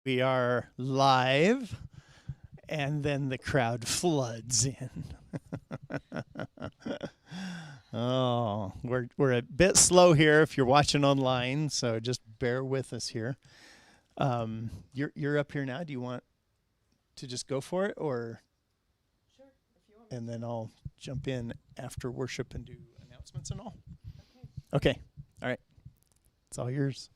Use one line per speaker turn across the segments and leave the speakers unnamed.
We are live, and then the crowd floods in. Oh, we're a bit slow here if you're watching online, so just bear with us here. You're up here now. Do you want to just go for it, or?
Sure, if you want.
And then I'll jump in after worship and do announcements and all.
Okay.
Okay. All right. It's all yours.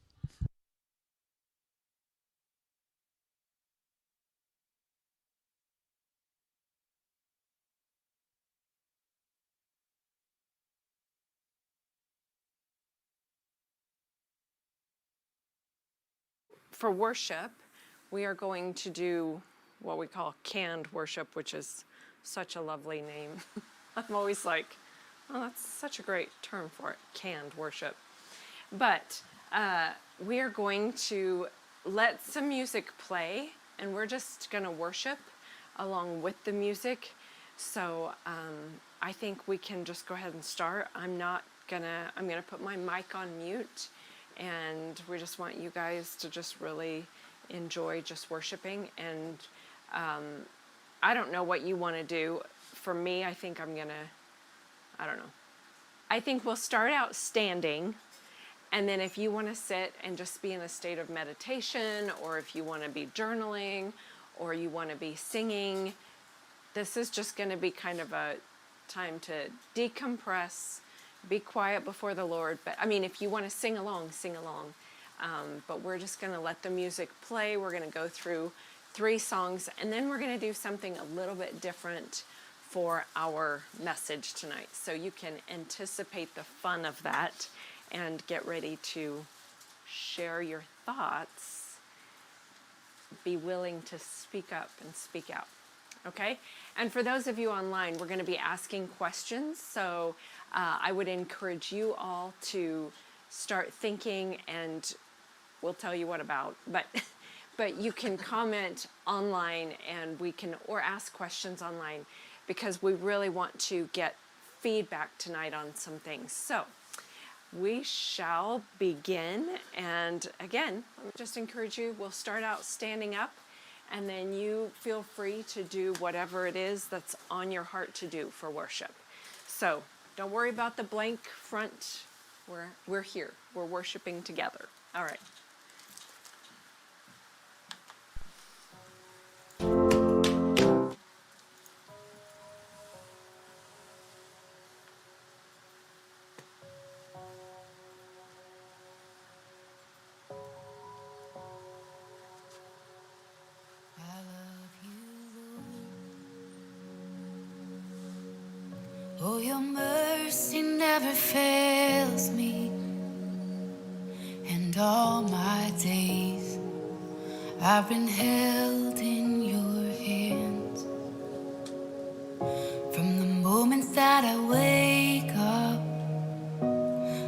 For worship, we are going to do what we call canned worship, which is such a lovely name. I'm always like, oh, that's such a great term for it, canned worship. But we are going to let some music play, and we're just going to worship along with the music. So I think we can just go ahead and start. I'm gonna put my mic on mute, and we just want you guys to just really enjoy just worshiping. And I don't know what you want to do. For me, I think I don't know. I think we'll start out standing, and then if you want to sit and just be in a state of meditation, or if you want to be journaling, or you want to be singing, this is just going to be kind of a time to decompress, be quiet before the Lord. But I mean, if you want to sing along, sing along. But we're just going to let the music play. We're going to go through 3 songs, and then we're going to do something a little bit different for our message tonight. So you can anticipate the fun of that and get ready to share your thoughts. Be willing to speak up and speak out. Okay? And for those of you online, we're going to be asking questions. So I would encourage you all to start thinking, and we'll tell you what about. But you can comment online, and or ask questions online, because we really want to get feedback tonight on some things. So we shall begin. And again, let me just encourage you, we'll start out standing up, and then you feel free to do whatever it is that's on your heart to do for worship. So don't worry about the blank front. We're here. We're worshiping together. All right.
Oh, your mercy never fails me, and all my days I've been held in your hands. From the moment that I wake up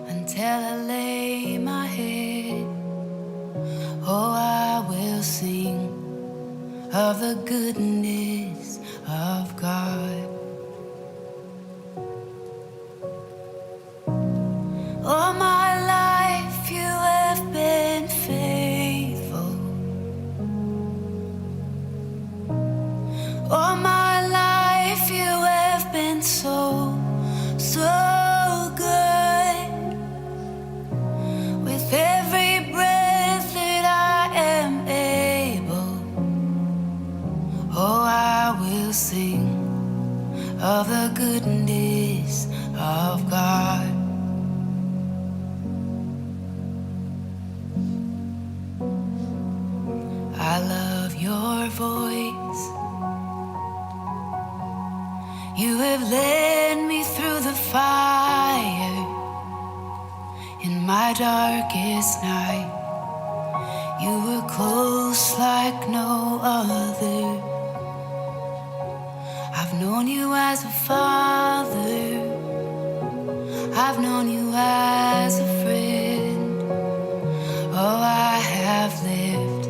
until I lay my head, oh, I will sing of the goodness of God. All my life you have been faithful. All my life you have been so, so good. With every breath that I am able, oh, I will sing of the goodness of God. I love your voice. You have led me through the fire in my darkest night. You were close like no other. I've known you as a father. I've known you as a friend. Oh, I have lived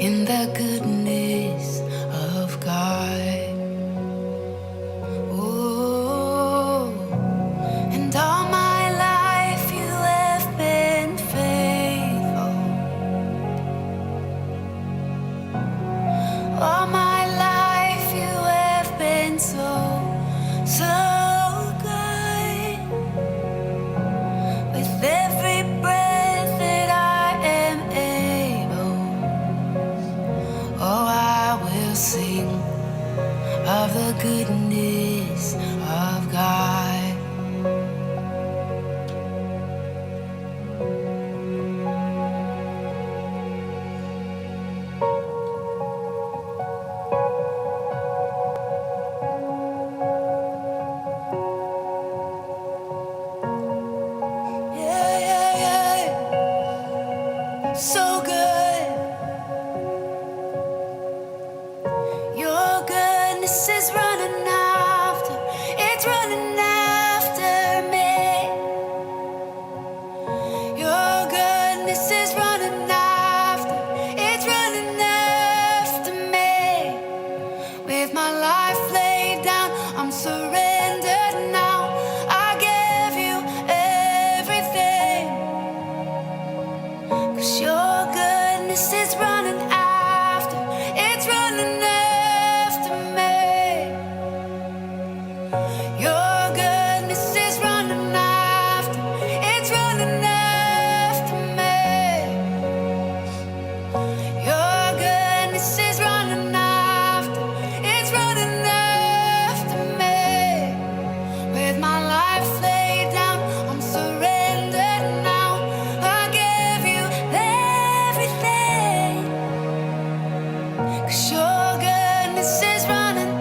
in the goodness of God. Oh, and all my life you have been faithful. been so, so good. With every breath that I am able, oh, I will sing of the goodness of God. Yeah, yeah, yeah. So good. Your goodness is running after, it's running after me. Your goodness is running after, it's running after me. With my life laid down, I'm surrendered now. I give you everything. 'Cause your goodness is running after, it's running after me. Your goodness is running after, it's running after me. Your goodness is running after, it's running after me. With my life laid down, I'm surrendered now. I give you everything. 'Cause your goodness is running,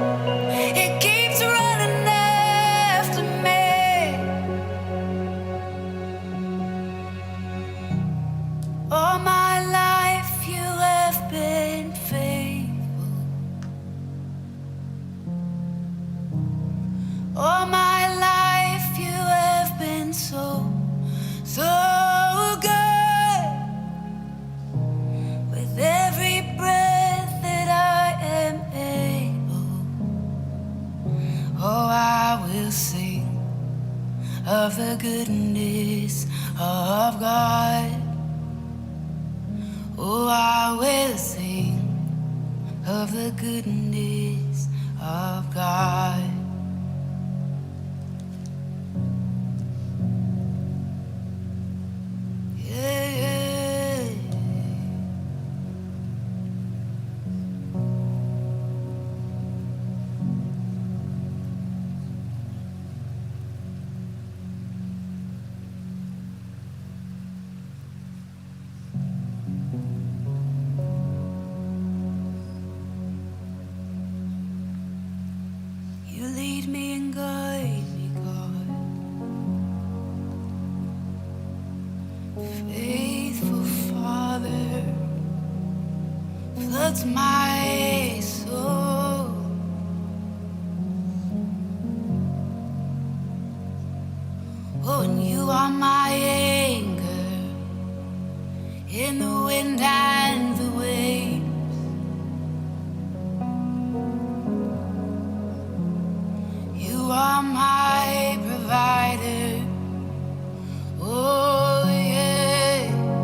it keeps running after me. All my life you have been faithful. All my life you have been so, so good. With every breath that I am able, oh, I will sing of the goodness of God. Oh, I will sing of the goodness of God. Yeah, yeah. You lead me and guide me, God. Faithful Father, floods my soul. Oh, and you are my anchor in the wind and the waves. You are my provider. Oh, yeah.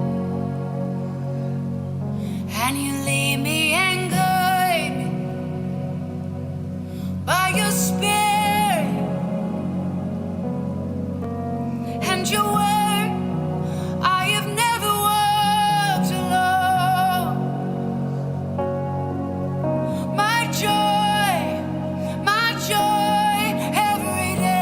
And you lead me and guide me by your spirit and your word. I have never walked alone. My joy every day.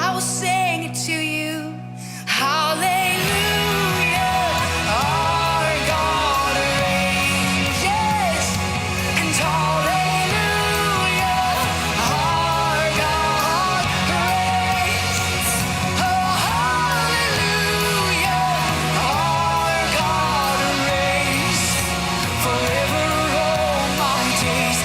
I will sing it to you. Hallelujah, our God reigns. Yes, and hallelujah, our God reigns. Oh, hallelujah, our God reigns. Forever all my days.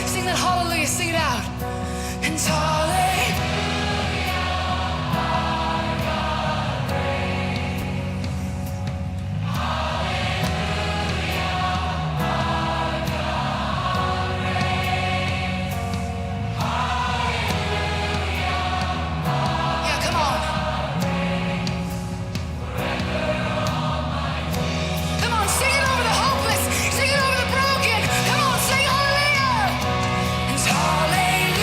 Sing that hallelujah, sing it out. And hallelujah. Yeah, come on. Come on, sing it over the hopeless. Sing it over the broken. Come on, sing hallelujah. And hallelujah.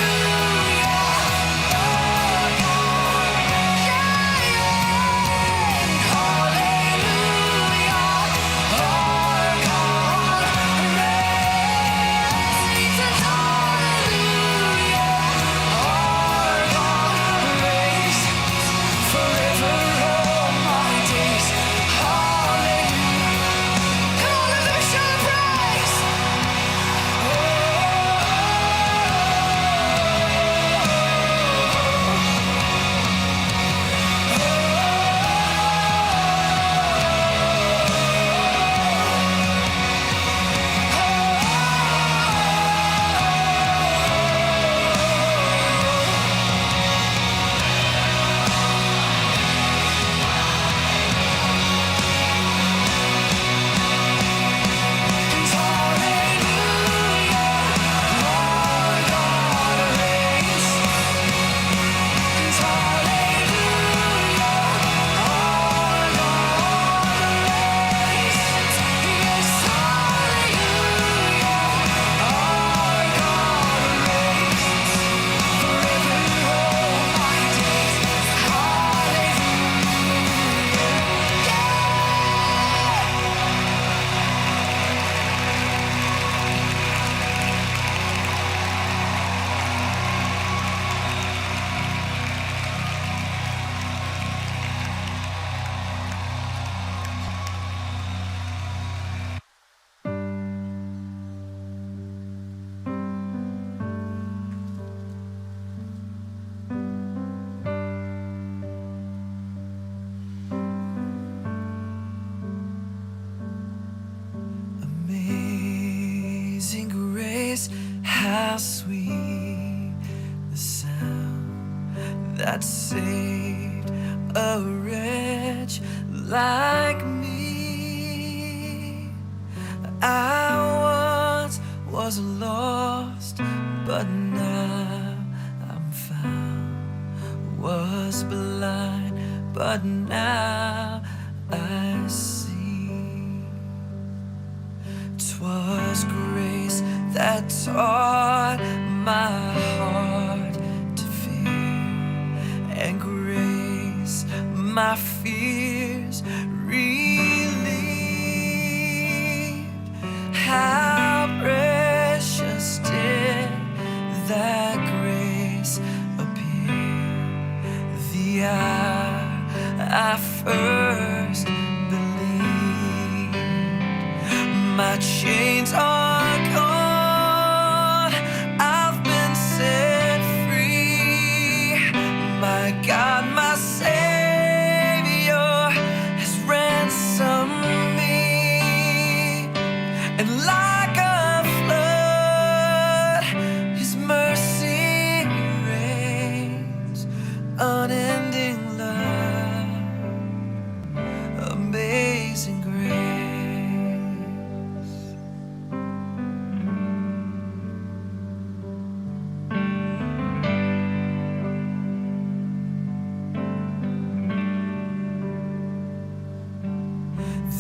that saved a wretch like me. I once was lost, but now I'm found. Was blind, but now I see. 'Twas grace that taught my heart to fear, and grace my fears relieved. How precious did that grace appear the hour I first believed. My chains are gone, I've been set free. My God, my Savior has ransomed me. And like a flood, His mercy reigns. Unending love, amazing grace.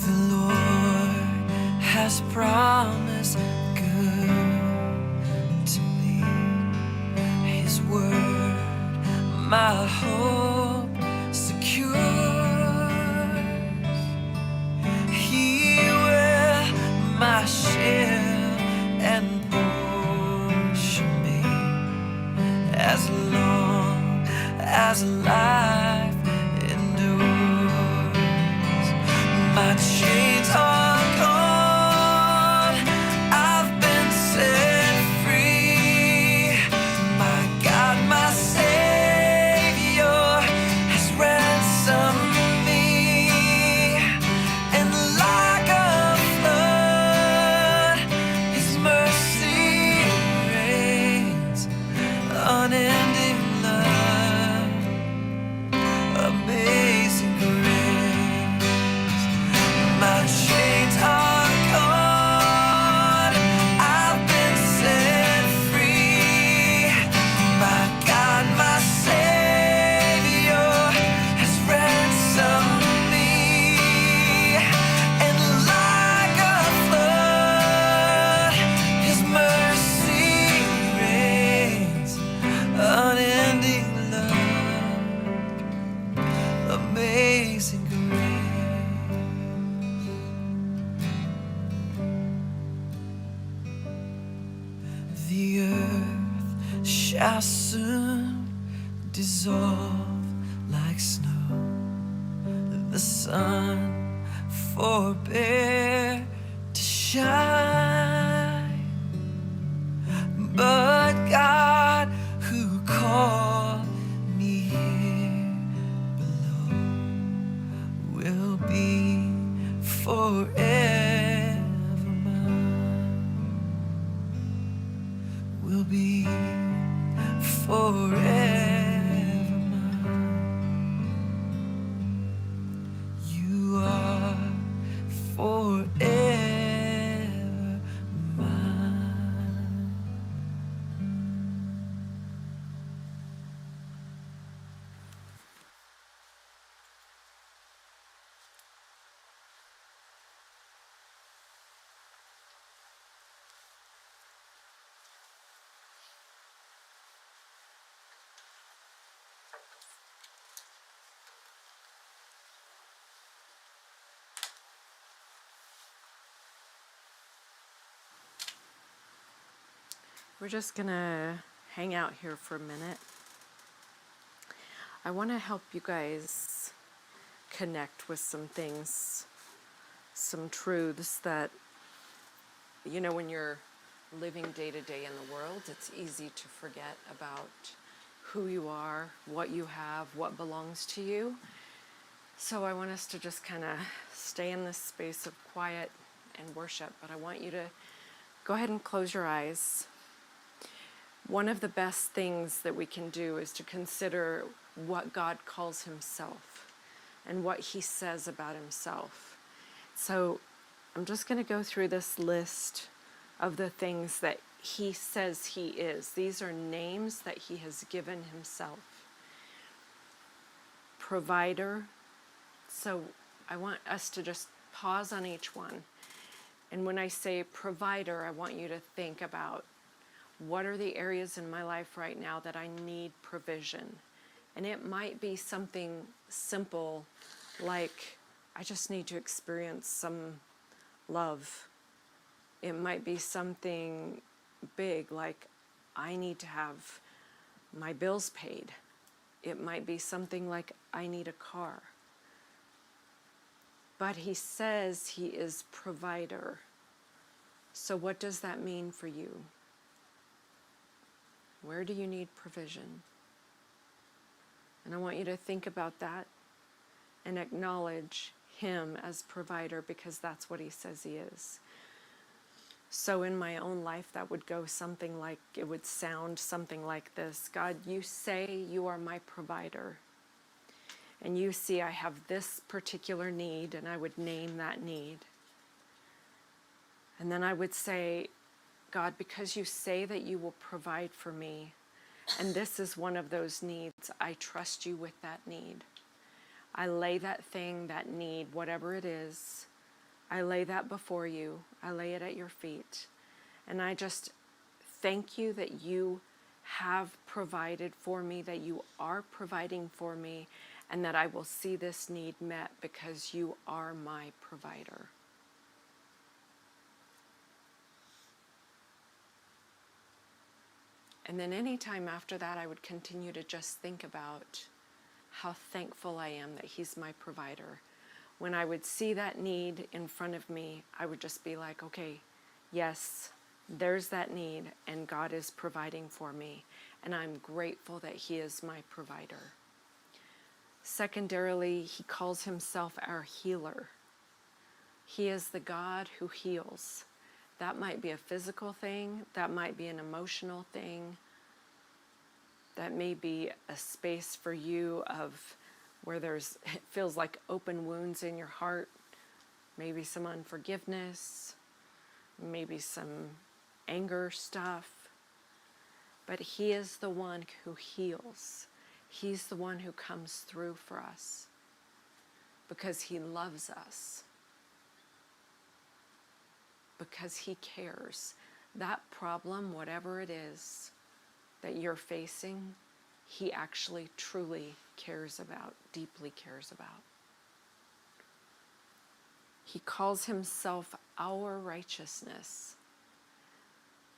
The Lord has promised good to me. His word, my hope secures. He will my shield and portion be, as long as life endures. My chains are gone, I've been set free. My God, my Savior has ransomed me. And like a flood, His mercy reigns. Unending love, amazing grace. My chains are gone, I've been set free. My God, my Savior has ransomed me. And like a flood, His mercy reigns. Unending love, amazing grace. The earth shall soon dissolve like snow. The sun forbear to shine. But God, who called me here below, will be forever mine. Will be forever mine. You are forever mine.
We're just gonna hang out here for a minute. I want to help you guys connect with some things, some truths that, you know, when you're living day to day in the world, it's easy to forget about who you are, what you have, what belongs to you. So I want us to just kind of stay in this space of quiet and worship, but I want you to go ahead and close your eyes. One of the best things that we can do is to consider what God calls himself and what he says about himself. So I'm just going to go through this list of the things that he says he is. These are names that he has given himself. Provider. So I want us to just pause on each one. And when I say provider, I want you to think about what are the areas in my life right now that I need provision. And it might be something simple like I just need to experience some love. It might be something big like I need to have my bills paid. It might be something like I need a car. But he says he is provider. So what does that mean for you? Where do you need provision? And I want you to think about that and acknowledge him as provider, because that's what he says he is. So in my own life, that would go something like, it would sound something like this. God, you say you are my provider. And you see I have this particular need, and I would name that need. And then I would say, God, because you say that you will provide for me, and this is one of those needs, I trust you with that need. I lay that thing, that need, whatever it is, I lay that before you. I lay it at your feet. And I just thank you that you have provided for me, that you are providing for me, and that I will see this need met because you are my provider. And then anytime after that, I would continue to just think about how thankful I am that he's my provider. When I would see that need in front of me, I would just be like, okay, yes, there's that need, and God is providing for me. And I'm grateful that he is my provider. Secondarily, he calls himself our healer. He is the God who heals. That might be a physical thing. That might be an emotional thing. That may be a space for you of where it feels like open wounds in your heart. Maybe some unforgiveness. Maybe some anger stuff. But he is the one who heals. He's the one who comes through for us because he loves us, because he cares. That problem, whatever it is that you're facing, he actually truly cares about, deeply cares about. He calls himself our righteousness.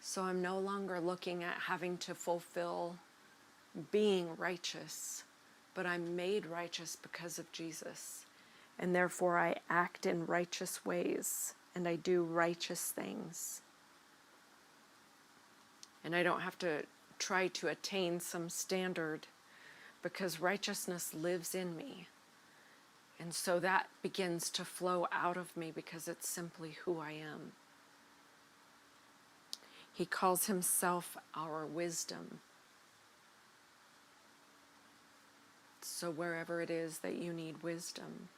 So I'm no longer looking at having to fulfill being righteous, but I'm made righteous because of Jesus. And therefore I act in righteous ways and I do righteous things. And I don't have to try to attain some standard because righteousness lives in me. And so that begins to flow out of me because it's simply who I am. He calls himself our wisdom. So wherever it is that you need wisdom,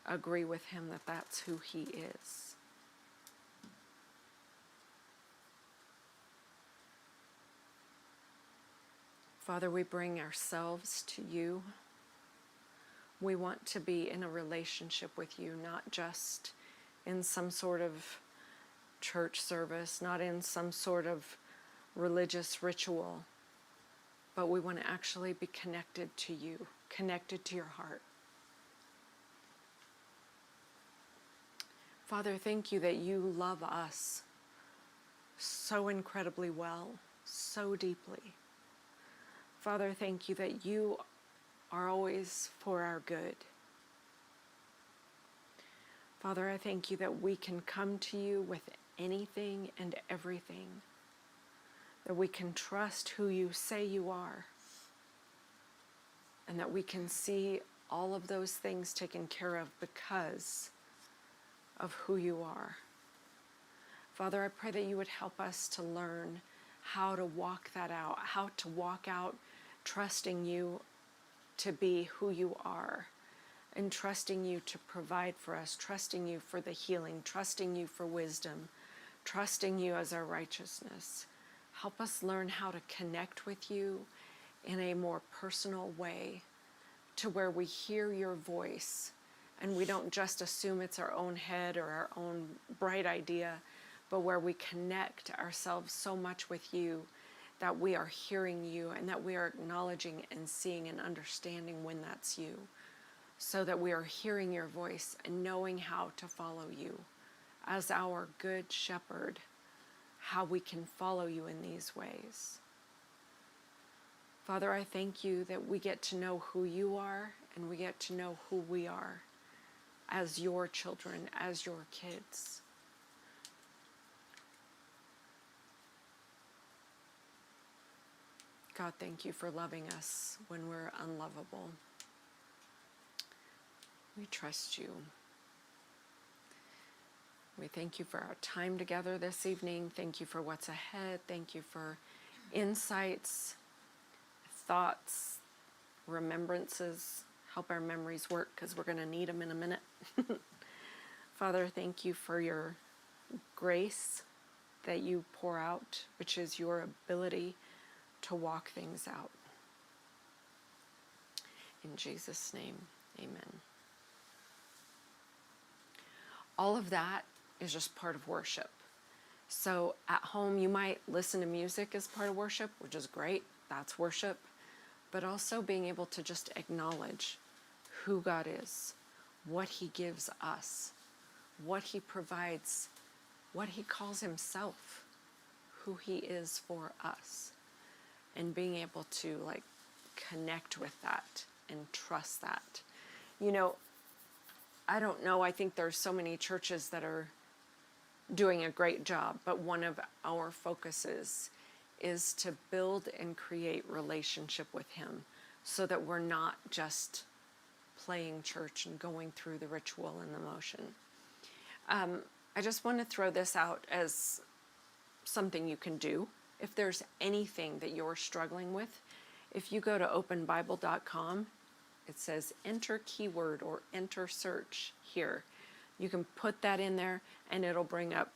agree with him that that's who he is. Father, we bring ourselves to you. We want to be in a relationship with you, not just in some sort of church service, not in some sort of religious ritual, but we want to actually be connected to you, connected to your heart. Father, thank you that you love us so incredibly well, so deeply. Father, thank you that you are always for our good. Father, I thank you that we can come to you with anything and everything, that we can trust who you say you are, and that we can see all of those things taken care of because of who you are. Father, I pray that you would help us to learn how to walk that out, how to walk out trusting you to be who you are, and trusting you to provide for us, trusting you for the healing, trusting you for wisdom, trusting you as our righteousness. Help us learn how to connect with you in a more personal way, to where we hear your voice and we don't just assume it's our own head or our own bright idea, but where we connect ourselves so much with you that we are hearing you and that we are acknowledging and seeing and understanding when that's you, so that we are hearing your voice and knowing how to follow you as our good shepherd, how we can follow you in these ways. Father, I thank you that we get to know who you are and we get to know who we are as your children, as your kids. God, thank you for loving us when we're unlovable. We trust you. We thank you for our time together this evening. Thank you for what's ahead. Thank you for insights, thoughts, remembrances. Help our memories work, because we're going to need them in a minute. Father, thank you for your grace that you pour out, which is your ability to walk things out. In Jesus' name, amen. All of that is just part of worship. So at home, you might listen to music as part of worship, which is great. That's worship. But also being able to just acknowledge who God is, what he gives us, what he provides, what he calls himself, who he is for us, and being able to connect with that and trust that. You know, I don't know, I think there's so many churches that are doing a great job, but one of our focuses is to build and create relationship with him, so that we're not just playing church and going through the ritual and the motion. I just want to throw this out as something you can do. If there's anything that you're struggling with, if you go to openbible.com, it says enter keyword or enter search here. You can put that in there and it'll bring up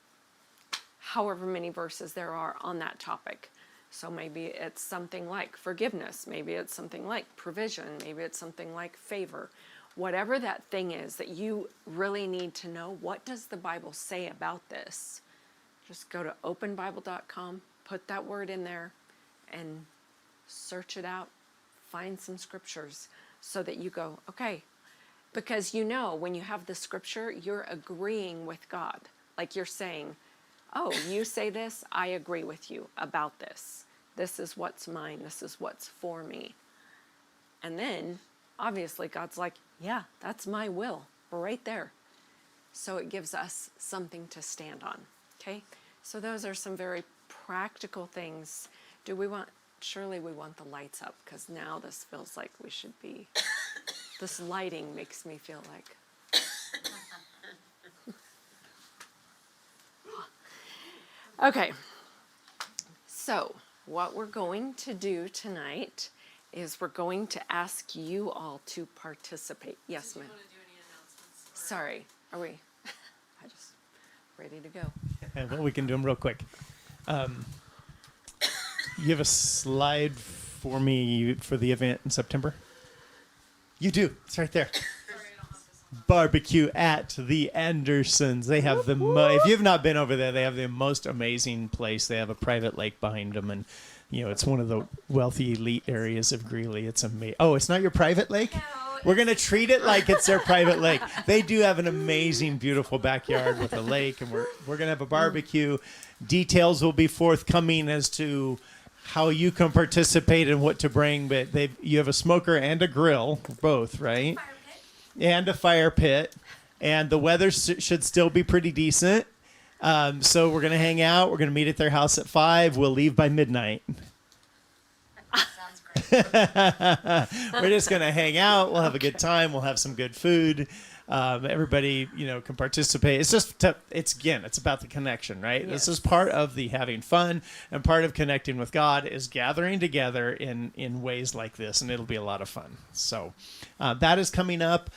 however many verses there are on that topic. So maybe it's something like forgiveness, maybe it's something like provision, maybe it's something like favor. Whatever that thing is that you really need to know, what does the Bible say about this? Just go to openbible.com, put that word in there and search it out, find some scriptures so that you go, okay. Because you know, when you have the scripture, you're agreeing with God. Like you're saying, oh, you say this, I agree with you about this. This is what's mine. This is what's for me. And then, obviously, God's like, yeah, that's my will, right there. So it gives us something to stand on, okay? So those are some very practical things. Surely we want the lights up, because now this feels like we should be, this lighting makes me feel like. Okay, so what we're going to do tonight is we're going to ask you all to participate. Yes, ma'am. Sorry, are we? I just ready to go.
And well, we can do them real quick. You have a slide for me for the event in September? You do. It's right there. Barbecue at the Andersons. They have the if you've not been over there, they have the most amazing place. They have a private lake behind them, and it's one of the wealthy elite areas of Greeley. It's amazing. Oh, it's not your private lake?
No.
We're gonna treat it like it's their private lake. They do have an amazing, beautiful backyard with a lake, and we're gonna have a barbecue. Details will be forthcoming as to how you can participate and what to bring, but you have a smoker and a grill, both, right?
Fire pit.
And a fire pit, and the weather should still be pretty decent. So we're gonna hang out. We're gonna meet at their house at 5. We'll leave by midnight.
Sounds great.
We're just gonna hang out. We'll have a good time. We'll have some good food. Everybody, can participate. It's just, it's about the connection, right? This is part of the having fun, and part of connecting with God is gathering together in ways like this, and it'll be a lot of fun. So that is coming up.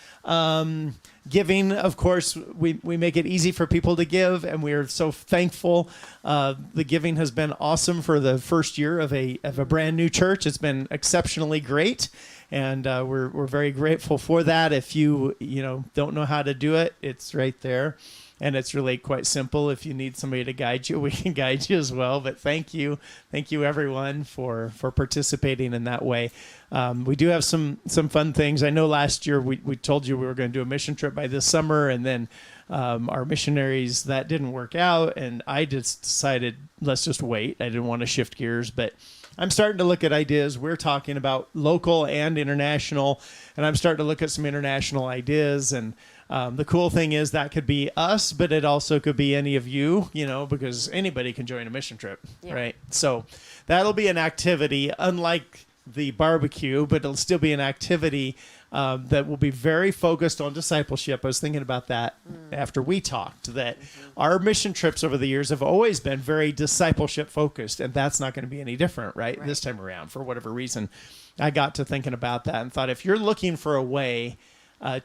Giving, of course, we make it easy for people to give, and we are so thankful. The giving has been awesome for the first year of a brand new church. It's been exceptionally great, and we're very grateful for that. If you don't know how to do it, it's right there. And it's really quite simple. If you need somebody to guide you, we can guide you as well. But thank you everyone for participating in that way. We do have some fun things. I know last year we told you we were going to do a mission trip by this summer, and then our missionaries, that didn't work out, and I just decided let's just wait. I didn't want to shift gears, but I'm starting to look at ideas. We're talking about local and international, and I'm starting to look at some international ideas. And the cool thing is that could be us, but it also could be any of you, because anybody can join a mission trip, right? So that'll be an activity, unlike the barbecue, but it'll still be an activity that will be very focused on discipleship. I was thinking about that after we talked, that our mission trips over the years have always been very discipleship focused, and that's not going to be any different, right? This time around, for whatever reason. I got to thinking about that and thought, if you're looking for a way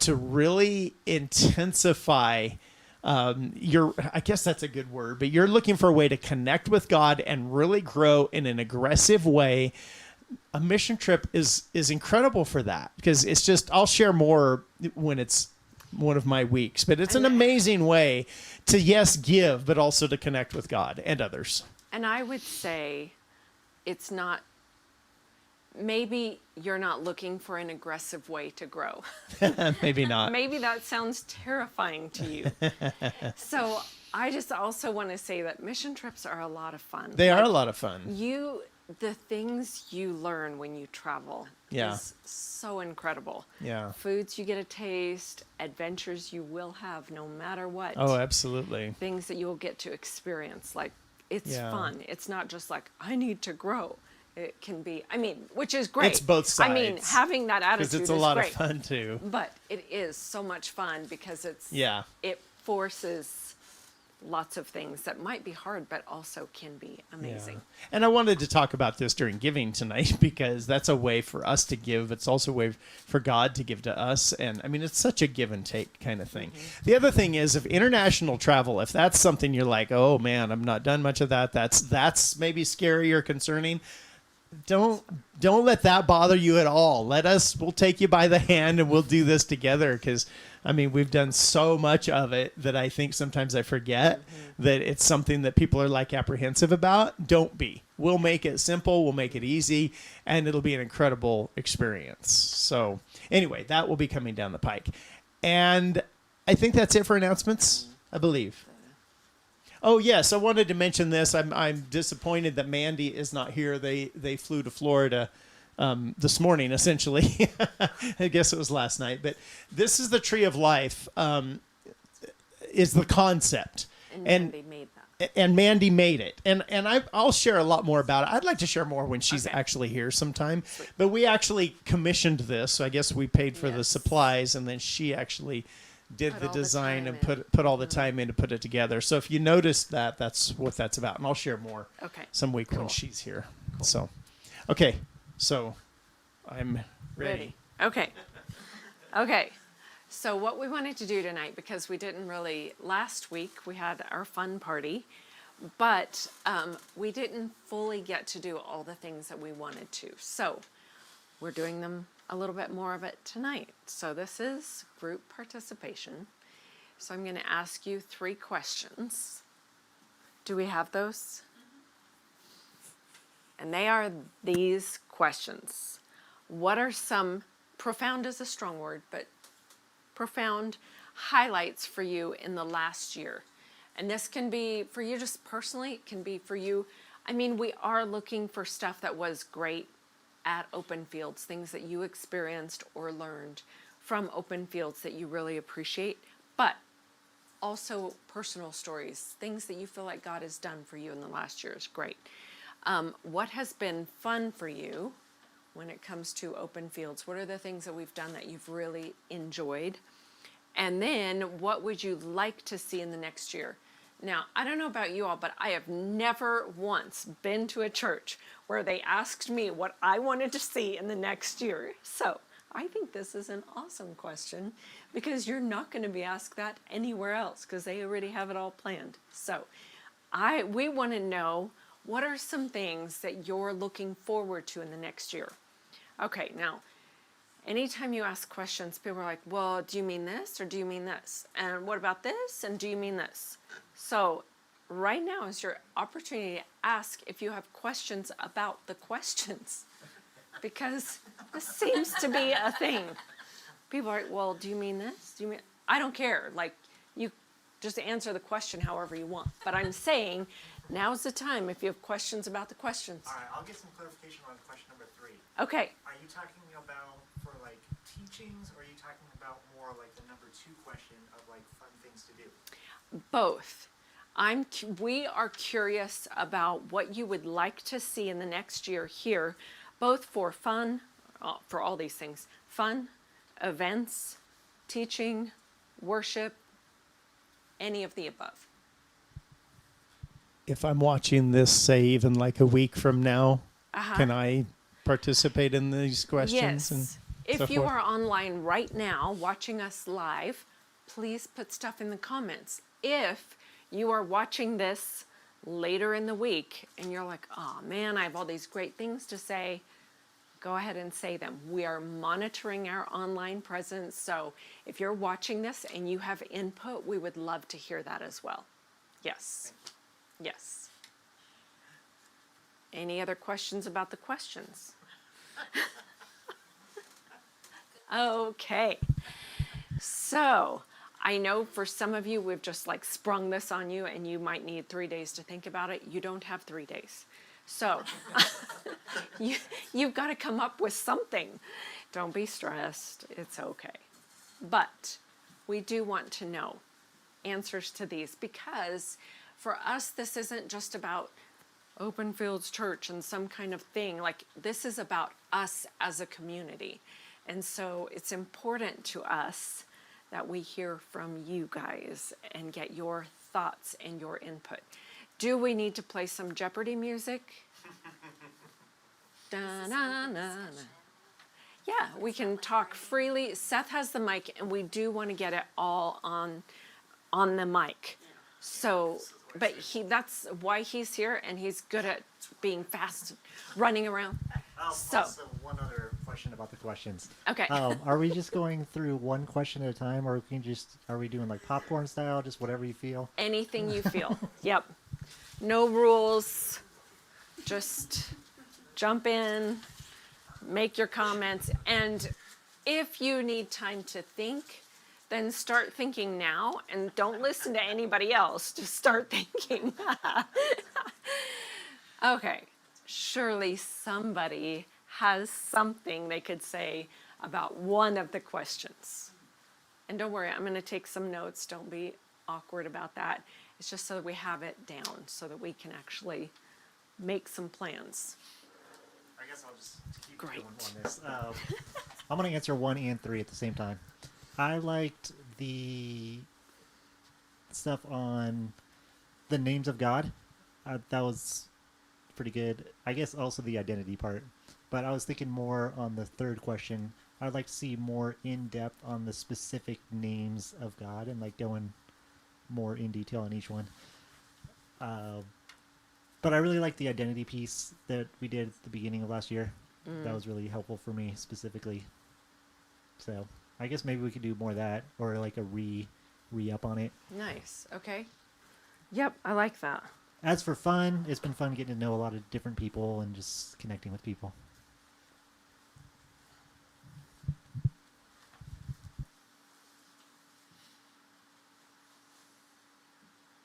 to really intensify I guess that's a good word, but you're looking for a way to connect with God and really grow in an aggressive way, a mission trip is incredible for that, because it's just, I'll share more when it's one of my weeks, but it's an amazing way to, give, but also to connect with God and others.
And I would say it's not, maybe you're not looking for an aggressive way to grow.
Maybe not.
Maybe that sounds terrifying to you. So I just also want to say that mission trips are a lot of fun.
They are a lot of fun.
The things you learn when you travel is so incredible.
Yeah.
Foods you get to taste, adventures you will have no matter what.
Oh, absolutely.
Things that you'll get to experience. Like, it's fun. It's not just like, I need to grow. It can be, which is great.
It's both sides.
Having that attitude is great.
Because it's a lot of fun too.
But it is so much fun because it forces lots of things that might be hard, but also can be amazing.
Yeah. And I wanted to talk about this during giving tonight, because that's a way for us to give. It's also a way for God to give to us. And it's such a give and take kind of thing. Mm-hmm. The other thing is, if international travel, if that's something you're like, oh man, I'm not done much of that, that's maybe scary or concerning. Don't let that bother you at all. We'll take you by the hand and we'll do this together, because we've done so much of it that I think sometimes I forget that it's something that people are like apprehensive about. Don't be. We'll make it simple. We'll make it easy, and it'll be an incredible experience. So anyway, that will be coming down the pike. And I think that's it for announcements, I believe. Oh, yes, I wanted to mention this. I'm disappointed that Mandy is not here. They flew to Florida this morning, essentially. I guess it was last night. But this is the Tree of Life, is the concept.
And Mandy made that.
And Mandy made it. And I'll share a lot more about it. I'd like to share more when she's actually here sometime.
Sweet.
But we actually commissioned this. So I guess we paid for the supplies, and then she actually did the design and put all the time in to put it together. So if you notice that, that's what that's about. And I'll share more some week when she's here. Cool. So, okay. So I'm ready.
Okay. So what we wanted to do tonight, because we didn't really, last week we had our fun party, but we didn't fully get to do all the things that we wanted to. So we're doing them a little bit more of it tonight. So this is group participation. So I'm going to ask you 3 questions. Do we have those? And they are these questions. What are some, profound is a strong word, but profound highlights for you in the last year? And this can be for you just personally, it can be for you. We are looking for stuff that was great at Open Fields, things that you experienced or learned from Open Fields that you really appreciate, but also personal stories, things that you feel like God has done for you in the last year is great. What has been fun for you when it comes to Open Fields? What are the things that we've done that you've really enjoyed? And then what would you like to see in the next year? Now, I don't know about you all, but I have never once been to a church where they asked me what I wanted to see in the next year. So I think this is an awesome question because you're not going to be asked that anywhere else because they already have it all planned. So we want to know, what are some things that you're looking forward to in the next year? Okay, now, anytime you ask questions, people are like, well, do you mean this or do you mean this? And what about this? And do you mean this? So right now is your opportunity to ask if you have questions about the questions, because this seems to be a thing. People are like, well, do you mean this? Do you mean, I don't care. Like, you just answer the question however you want. But I'm saying now's the time if you have questions about the questions.
All right, I'll get some clarification on question number 3.
Okay.
Are you talking about for like teachings, or are you talking about more like the number 2 question of like fun things to do?
Both. We are curious about what you would like to see in the next year here, both for fun, for all these things, fun, events, teaching, worship, any of the above.
If I'm watching this, say, even like a week from now, can I participate in these questions?
Yes.
And
If
so
you
forth?
are online right now watching us live, please put stuff in the comments. If you are watching this later in the week and you're like, oh man, I have all these great things to say, go ahead and say them. We are monitoring our online presence. So if you're watching this and you have input, we would love to hear that as well. Yes. Yes. Any other questions about the questions? Okay. So I know for some of you, we've just like sprung this on you and you might need 3 days to think about it. You don't have 3 days. So you've got to come up with something. Don't be stressed. It's okay. But we do want to know answers to these, because for us, this isn't just about Open Fields Church and some kind of thing. Like, this is about us as a community. And so it's important to us that we hear from you guys and get your thoughts and your input. Do we need to play some Jeopardy music? Da-na-na-na. Yeah, we can talk freely. Seth has the mic, and we do want to get it all on the mic. So, but that's why he's here, and he's good at being fast, running around. So,
Also, one other question about the questions.
okay.
Are we just going through one question at a time, or are we doing like popcorn style, just whatever you feel?
Anything you feel. Yep. No rules. Just jump in, make your comments, and if you need time to think, then start thinking now and don't listen to anybody else. Just start thinking. Okay. Surely somebody has something they could say about one of the questions. And don't worry, I'm going to take some notes. Don't be awkward about that. It's just so that we have it down so that we can actually make some plans.
I guess I'll just keep
Great.
going on this. I'm going to answer 1 and 3 at the same time. I liked the stuff on the names of God. That was pretty good. I guess also the identity part. But I was thinking more on the third question. I'd like to see more in-depth on the specific names of God and like going more in detail on each one. But I really like the identity piece that we did at the beginning of last year. That was really helpful for me specifically. So I guess maybe we could do more of that, or like a re-up on it.
Nice. Okay. Yep, I like that.
As for fun, it's been fun getting to know a lot of different people and just connecting with people.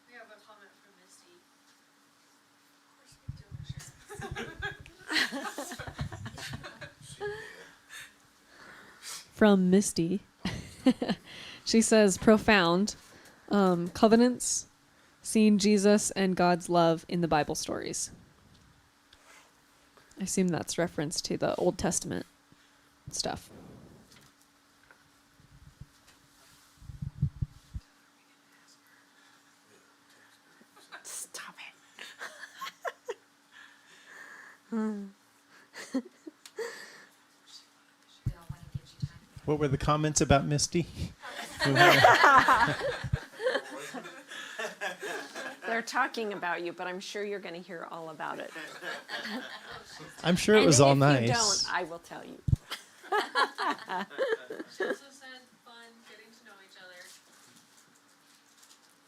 We have a comment from Misty. From Misty. She says, profound. Covenants, seeing Jesus and God's love in the Bible stories. I assume that's reference to the Old Testament stuff.
What were the comments about Misty?
They're talking about you, but I'm sure you're going to hear all about it.
I'm sure it was all nice.
If you don't, I will tell you.
She also said fun getting to know each other.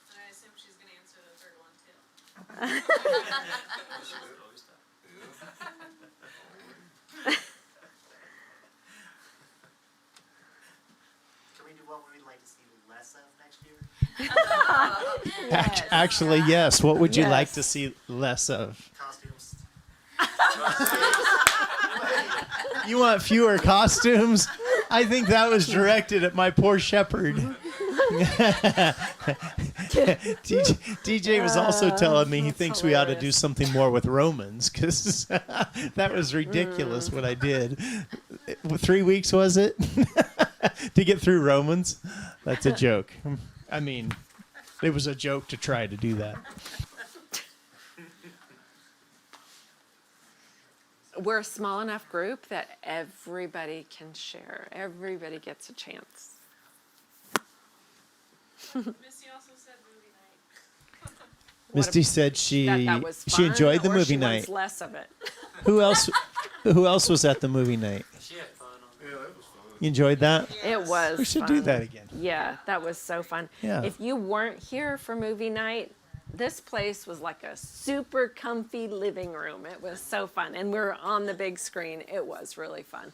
And I assume she's going to answer the third one too.
Can we do what we'd like to see less of next year?
Actually, yes. What would you like
Yes.
to see less of?
Costumes.
You want fewer costumes? I think that was directed at my poor shepherd. TJ was also telling me he thinks we ought to do something more with Romans because that was ridiculous what I did. 3 weeks was it to get through Romans? That's a joke. I mean, it was a joke to try to do that.
We're a small enough group that everybody can share. Everybody gets a chance.
Misty also said movie night.
Misty said
That was
she
fun,
enjoyed the
or
movie
she
night.
wants less of it.
Who else was at the movie night?
She had fun on
Yeah, that was fun.
You enjoyed that?
It was.
We should
fun.
do that again.
Yeah, that was so fun.
Yeah.
If you weren't here for movie night, this place was like a super comfy living room. It was so fun. And we're on the big screen. It was really fun.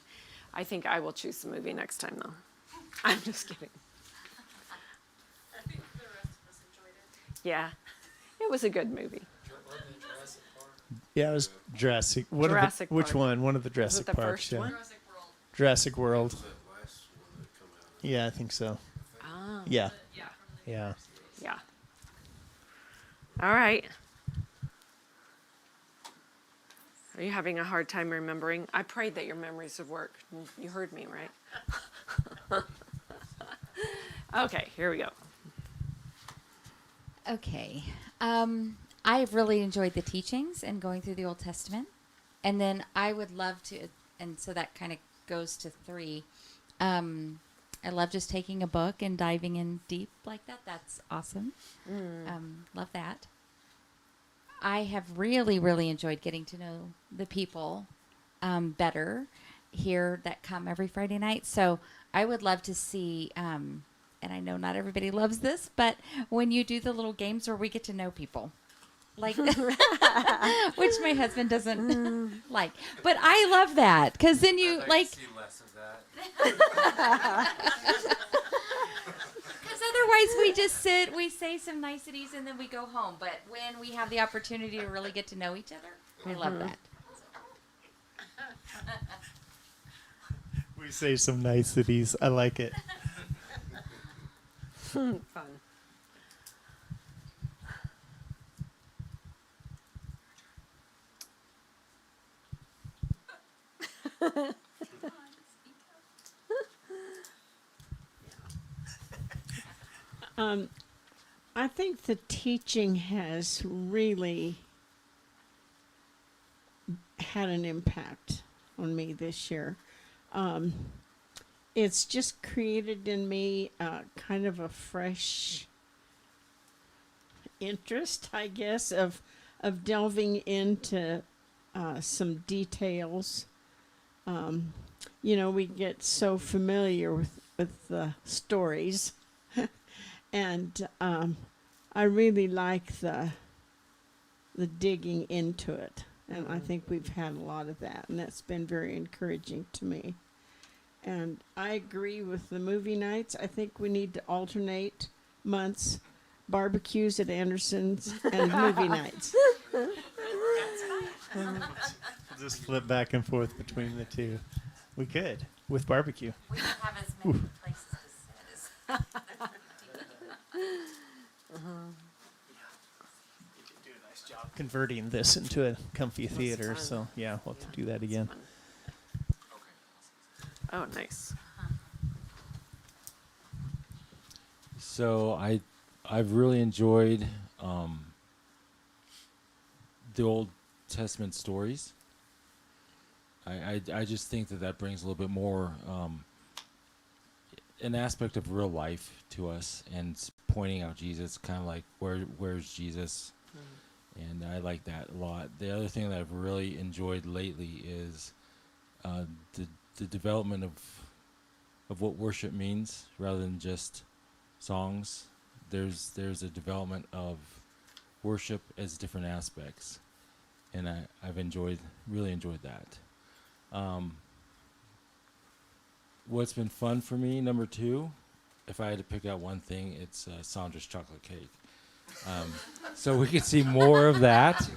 I think I will choose the movie next time, though. I'm just kidding.
I think the rest of us enjoyed it.
Yeah, it was a good movie.
Jurassic Park.
Yeah, it was Jurassic.
Jurassic
Which
Park.
one? One of the
Was
Jurassic
it the
Parks.
first
Yeah.
one?
Jurassic World.
Jurassic World.
Was that last one that come out?
Yeah, I think so.
Ah,
Yeah,
Yeah.
yeah.
yeah. All right. Are you having a hard time remembering? I prayed that your memories would work. You heard me, right? Okay, here we go.
Okay. I've really enjoyed the teachings and going through the Old Testament. And then I would love to, and so that kind of goes to 3. I love just taking a book and diving in deep like that. That's awesome. Love that. I have really, really enjoyed getting to know the people better here that come every Friday night. So I would love to see, and I know not everybody loves this, but when you do the little games where we get to know people. Like, which my husband doesn't like. But I love that because then you,
I'd
like,
to see less of that.
because otherwise we just sit, we say some niceties, and then we go home. But when we have the opportunity to really get to know each other, I love that.
We say some niceties. I like it.
Fun.
I think the teaching has really had an impact on me this year. It's just created in me kind of a fresh interest, I guess, of delving into some details. You know, we get so familiar with the stories. And I really like the digging into it, and I think we've had a lot of that, and that's been very encouraging to me. And I agree with the movie nights. I think we need to alternate months, barbecues at Anderson's and movie nights.
Just flip back and forth between the two. We could with barbecue.
We don't have as many places to sit as.
You can do a nice job converting this into a comfy theater.
fun.
So yeah, we'll have to do that again.
Oh, nice.
So I've really enjoyed the Old Testament stories. I just think that brings a little bit more an aspect of real life to us, and pointing out Jesus, kind of like where's Jesus, and I like that a lot. The other thing that I've really enjoyed lately is the development of what worship means, rather than just songs. There's a development of worship as different aspects, and I've really enjoyed that. What's been fun for me, number 2, if I had to pick out one thing, it's Sandra's chocolate cake. So we could see more of that.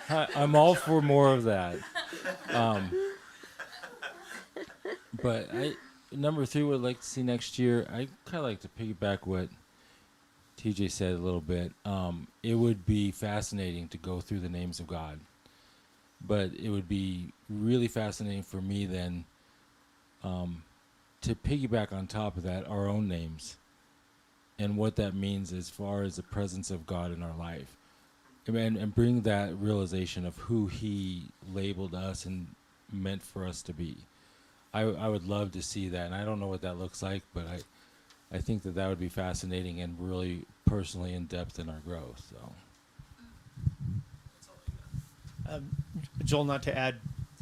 I'm all for more of that. But number 3, would like to see next year. I kind of like to piggyback what TJ said a little bit. It would be fascinating to go through the names of God, but it would be really fascinating for me then to piggyback on top of that our own names and what that means as far as the presence of God in our life, and bring that realization of who He labeled us and meant for us to be. I would love to see that, and I don't know what that looks like, but I think that would be fascinating and really personally in depth in our growth. So,
Joel, not to add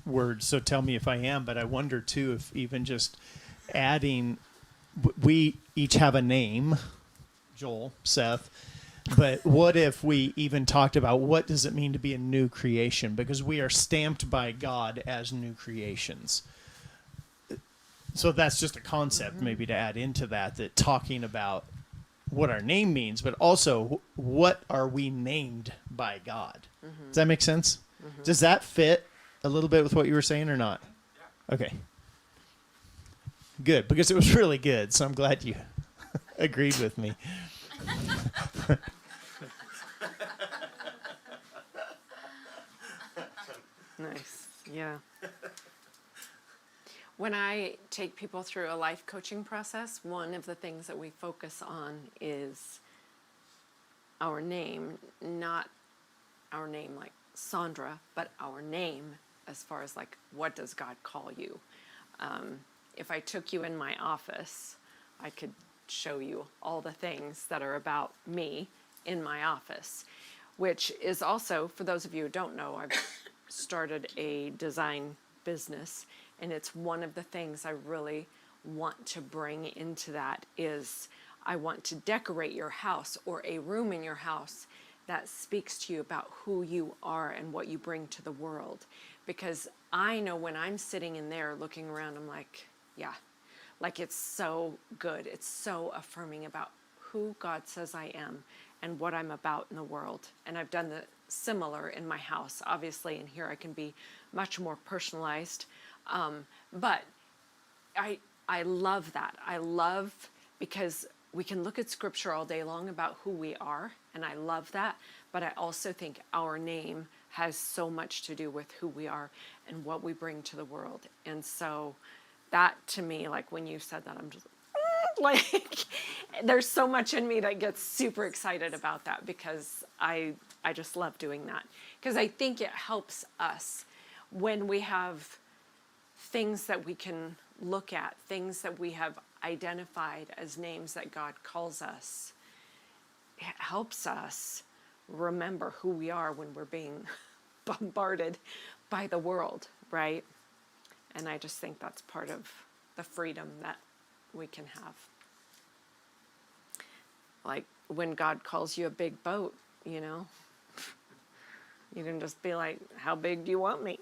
words, so tell me if I am, but I wonder too if even just adding, we each have a name, Joel, Seth, but what if we even talked about what does it mean to be a new creation? Because we are stamped by God as new creations. So that's just a concept maybe to add into that talking about what our name means, but also what are we named by God? Does that make sense? Does that fit a little bit with what you were saying or not? Yeah. Okay. Good, because it was really good, so I'm glad you agreed with me.
Nice. Yeah. When I take people through a life coaching process, one of the things that we focus on is our name, not our name like Sandra, but our name as far as like, what does God call you? If I took you in my office, I could show you all the things that are about me in my office, which is also, for those of you who don't know, I've started a design business, and it's one of the things I really want to bring into that is I want to decorate your house or a room in your house that speaks to you about who you are and what you bring to the world. Because I know when I'm sitting in there looking around, I'm like, yeah, like it's so good. It's so affirming about who God says I am and what I'm about in the world. And I've done the similar in my house, obviously, and here I can be much more personalized. But I love that. I love, because we can look at scripture all day long about who we are, and I love that. But I also think our name has so much to do with who we are and what we bring to the world. And so that, to me, like when you said that, I'm just like, there's so much in me that gets super excited about that, because I just love doing that. Because I think it helps us when we have things that we can look at, things that we have identified as names that God calls us. It helps us remember who we are when we're being bombarded by the world, right? And I just think that's part of the freedom that we can have. Like when God calls you a big boat, you know, you can just be like, how big do you want me?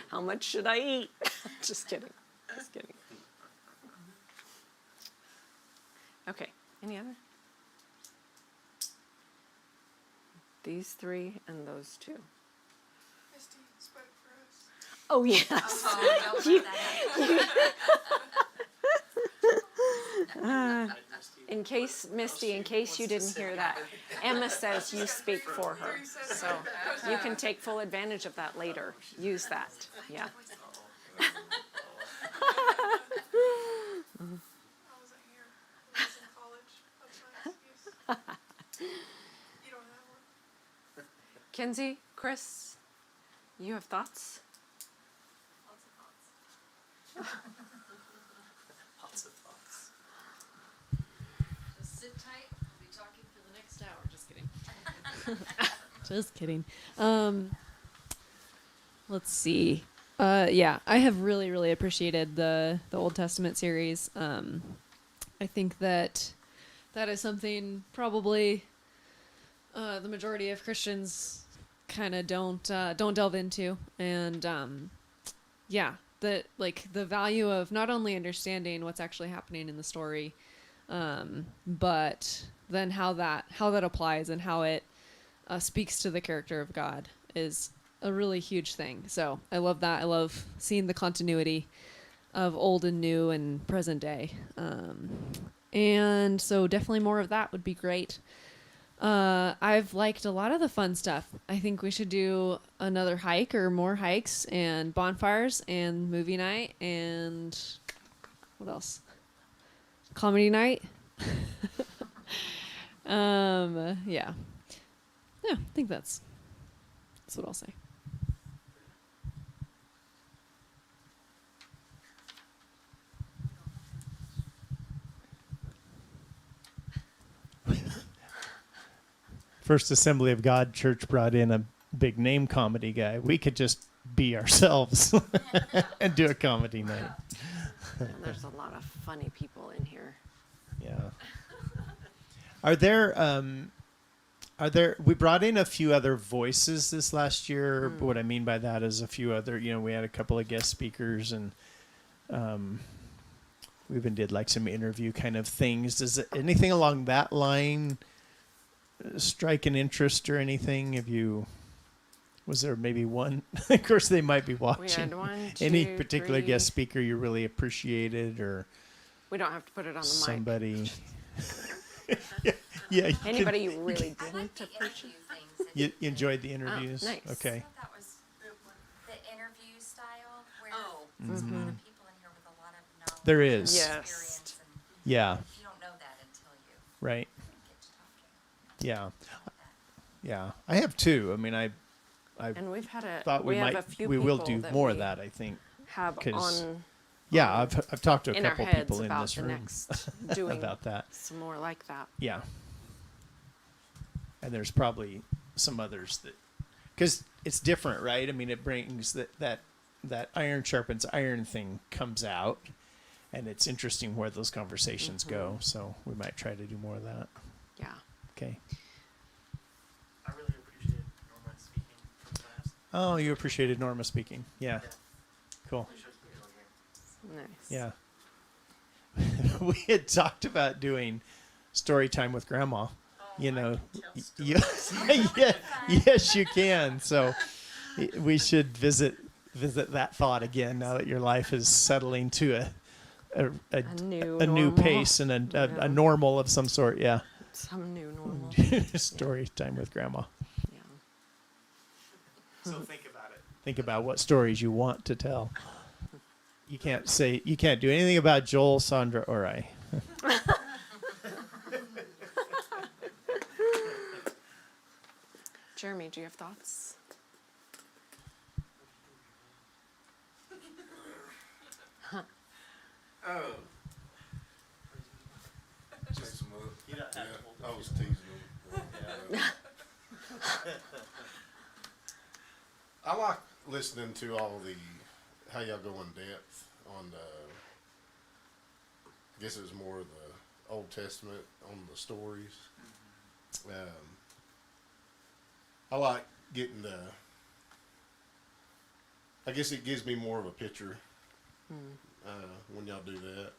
How much should I eat? Just kidding. Just kidding. Okay, any other? These 3 and those 2.
Misty spoke for us.
Oh, yes. In case, Misty, in case you didn't hear that, Emma says you speak for her. So you can take full advantage of that later. Use that. Yeah.
I wasn't here. I was in college. That's my excuse. You don't have one.
Kenzie, Chris, You have thoughts?
Just sit tight. We'll be talking for the next hour. Just kidding. Just kidding. Let's see. Yeah, I have really, really appreciated the Old Testament series. I think that is something probably the majority of Christians kind of don't delve into, and yeah, that like the value of not only understanding what's actually happening in the story, but then how that applies and how it speaks to the character of God is a really huge thing. So I love that. I love seeing the continuity of old and new and present day. And so definitely more of that would be great. I've liked a lot of the fun stuff. I think we should do another hike or more hikes and bonfires and movie night and what else? Comedy night. Yeah. Yeah, I think that's what I'll say.
First Assembly of God Church brought in a big name comedy guy. We could just be ourselves and do a comedy night.
And there's a lot of funny people in here.
Yeah. Are there we brought in a few other voices this last year. What I mean by that is a few other, we had a couple of guest speakers, and we even did like some interview kind of things. Does anything along that line strike an interest or anything? Was there maybe one? Of course, they might be watching.
We had one,
Any
two,
particular
3.
guest speaker you really appreciated, or
We don't have to put it on the
somebody? yeah, you
mic.
can-
Anybody you really
I like
didn't
the
appreciate?
interview things.
You enjoyed the interviews?
nice.
Okay.
I thought that was the interview style where
Oh.
there's a lot of people in here with a lot of knowledge.
There
and
is.
Yes.
experience, and
Yeah,
you don't know that until you
right.
get to talking
Yeah,
about that.
yeah. I have two. I mean, I
And we've had
thought we
have
might,
a few
we will
people
do
that
more
we
of that, I think.
Have
'cause
on
Yeah, I've talked to a
in our
couple
heads
people in
about
this
the
room
next doing
about that.
some more like that.
Yeah. And there's probably some others that, because it's different, right? I mean, it brings that iron sharpens iron thing comes out, and it's interesting where those conversations go. So we might try to do more of that.
Yeah.
Okay.
I really appreciate Norma speaking from class.
Oh, you appreciated Norma speaking. Yeah. Cool.
Really shows the real game.
Nice.
Yeah. We had talked about doing story time with Grandma. Yeah, yes, you can. So we should visit that thought again now that your life is settling to a
new
new
normal.
pace and a normal of some sort. Yeah.
Some new normal.
Story time with Grandma.
Yeah.
So think about it. Think about what stories you want to tell. You can't do anything about Joel, Sandra, or I.
Jeremy, do you have thoughts?
Oh. Just some up. Yeah, I was teasing him. I like listening to all how y'all go in depth on I guess it was more of the Old Testament on the stories. I like getting I guess it gives me more of a picture when y'all do that.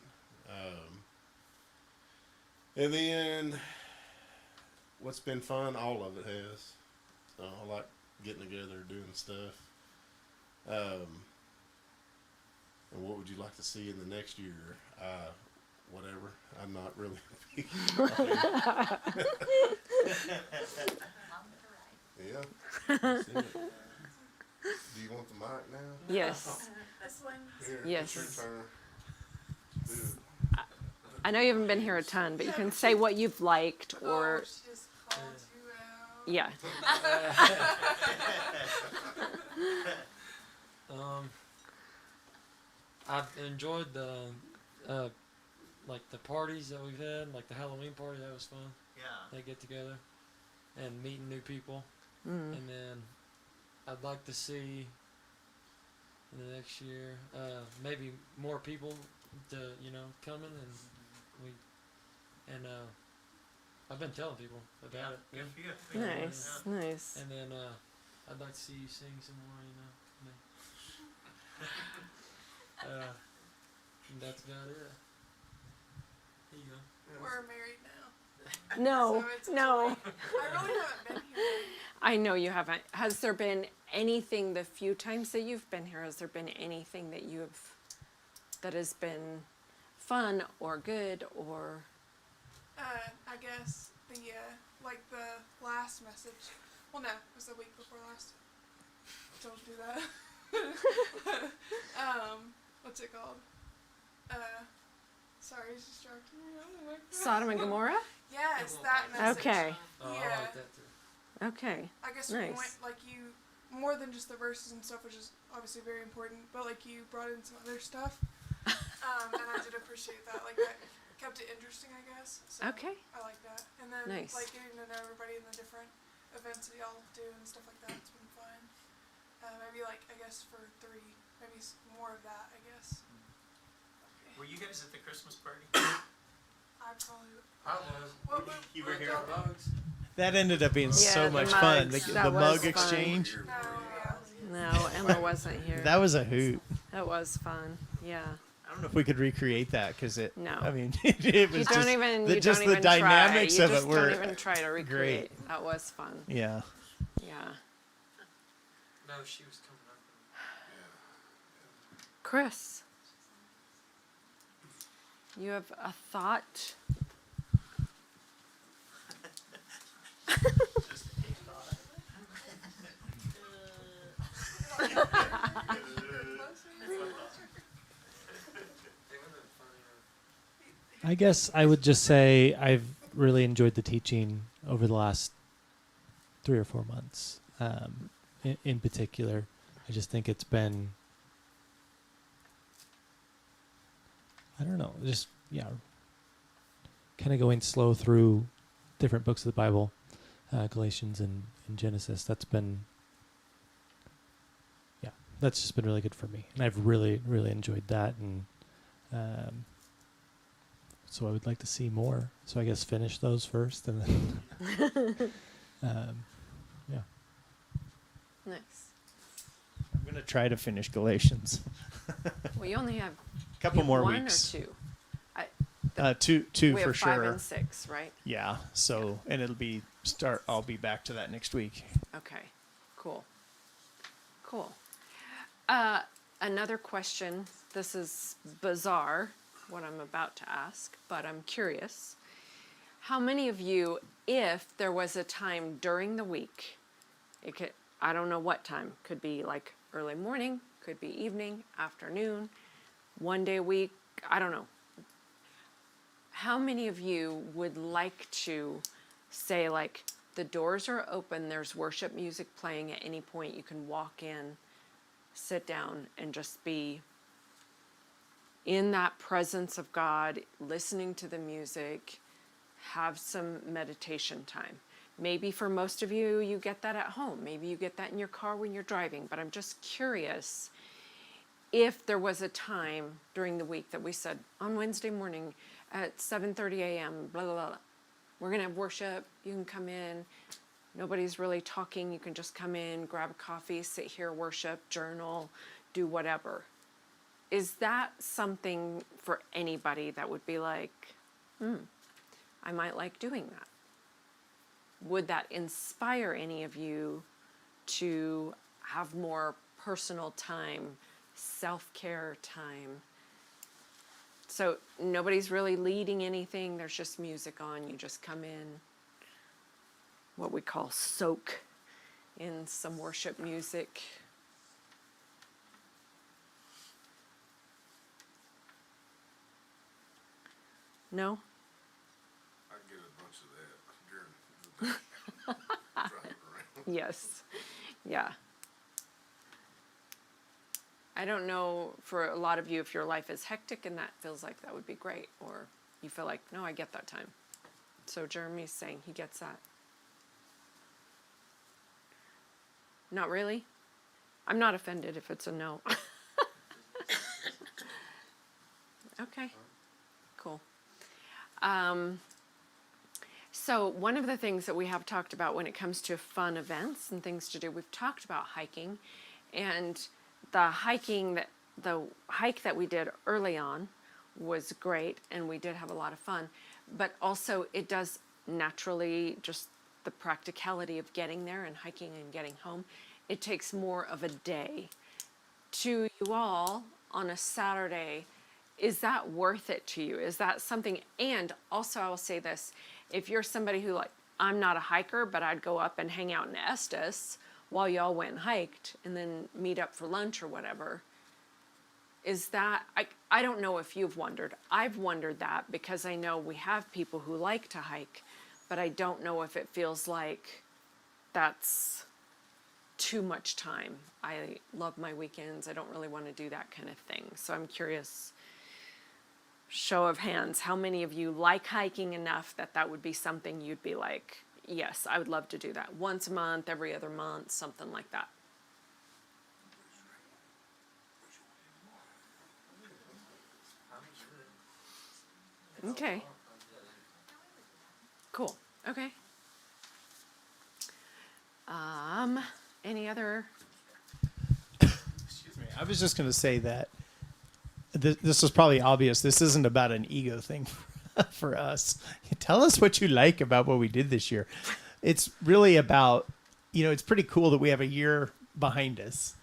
And then what's been fun, all of it has. I like getting together, doing stuff. And what would you like to see in the next year? Whatever. I'm not really picky. Yeah. That's it. Do you want the mic now?
Yes.
This one.
Here,
Yes.
it's your turn. Do it.
I know you haven't been here a ton, but you can say what you've liked or
Just call 2-0.
Yeah.
I've enjoyed like the parties that we've had, like the Halloween party. That was fun.
Yeah.
They get together and meeting new people,
Mm.
and then I'd like to see in the next year maybe more people to coming and we and I've been telling people about it.
Good for you.
Nice, nice.
And then I'd like to see you sing some more. And that's about it. Here you go.
We're married now.
No,
So it's
no.
I really haven't been here.
I know you haven't. Has there been anything the few times that you've been here? Has there been anything that has been fun or good or?
I guess like the last message. Well, no, it was the week before last. Don't do that. What's it called? Sorry, it's distracting me. Oh my God.
Sodom and Gomorrah?
Yes, that message.
Okay.
Oh, I
Yeah.
like that too.
Okay.
I guess
Nice.
we went more than just the verses and stuff, which is obviously very important, but like you brought in some other stuff, and I did appreciate that. Like that kept it interesting, I guess. So
Okay.
I like that, and then
Nice.
like getting to know everybody in the different events that y'all do and stuff like that. It's been fun. Maybe I guess for 3, maybe more of that. I guess.
Were you guys at the Christmas party?
I probably.
I was.
You were
what
here.
y'all do?
Bugs.
That ended up being
Yeah,
so
the
much fun.
mugs.
The
That
mug
was fun.
exchange.
No, yeah.
No, Emma wasn't here.
That was a hoot.
That was fun. Yeah.
I don't know if we could recreate that because it.
No.
I mean, it was
You
just
don't even.
the,
You
just
don't
the
even
dynamics
try.
of
You
it
just
were
don't even try to recreate. That was fun.
Yeah.
Yeah.
No, she was coming up.
Chris, you have a thought?
I guess I would just say I've really enjoyed the teaching over the last 3 or 4 months. In particular, I just think it's been, I don't know, just, kind of going slow through different books of the Bible, Galatians and Genesis. That's just been really good for me. And I've really, really enjoyed that. And so I would like to see more. So I guess finish those first and then,
Nice.
I'm gonna try to finish Galatians.
Well, you only have
Couple more
one
weeks.
or two.
Two
We
for
have 5
sure.
and 6, right?
Yeah. So and it'll be I'll be back to that next week.
Okay. Cool. Cool. Another question. This is bizarre, what I'm about to ask, but I'm curious. How many of you, if there was a time during the week, I don't know what time, could be like early morning, could be evening, afternoon, one day a week, I don't know. How many of you would like to say, like, the doors are open, there's worship music playing at any point, you can walk in, sit down, and just be in that presence of God, listening to the music, have some meditation time. Maybe for most of you, you get that at home. Maybe you get that in your car when you're driving. But I'm just curious if there was a time during the week that we said, on Wednesday morning at 7:30 a.m., blah, blah, blah, we're going to have worship. You can come in. Nobody's really talking. You can just come in, grab a coffee, sit here, worship, journal, do whatever. Is that something for anybody that would be like, I might like doing that? Would that inspire any of you to have more personal time, self-care time? So nobody's really leading anything. There's just music on. You just come in, what we call soak in some worship music. No?
I get a bunch of that during the day.
Yes. Yeah. I don't know for a lot of you if your life is hectic and that feels like that would be great, or you feel like, no, I get that time. So Jeremy's saying he gets that. Not really? I'm not offended if it's a no. Okay. Cool. So one of the things that we have talked about when it comes to fun events and things to do, we've talked about hiking, and the hike that we did early on was great, and we did have a lot of fun, but also it does naturally, just the practicality of getting there and hiking and getting home, it takes more of a day. To you all on a Saturday, is that worth it to you? Is that something? And also I will say this, if you're somebody who, like, I'm not a hiker, but I'd go up and hang out in Estes while y'all went and hiked and then meet up for lunch or whatever, is that, I don't know if you've wondered. I've wondered that because I know we have people who like to hike, but I don't know if it feels like that's too much time. I love my weekends. I don't really want to do that kind of thing. So I'm curious, show of hands, how many of you like hiking enough that that would be something you'd be like, yes, I would love to do that once a month, every other month, something like that. Okay. Cool. Okay. Any other?
Excuse me. I was just going to say that this is probably obvious. This isn't about an ego thing for us. Tell us what you like about what we did this year. It's really about, it's pretty cool that we have a year behind us.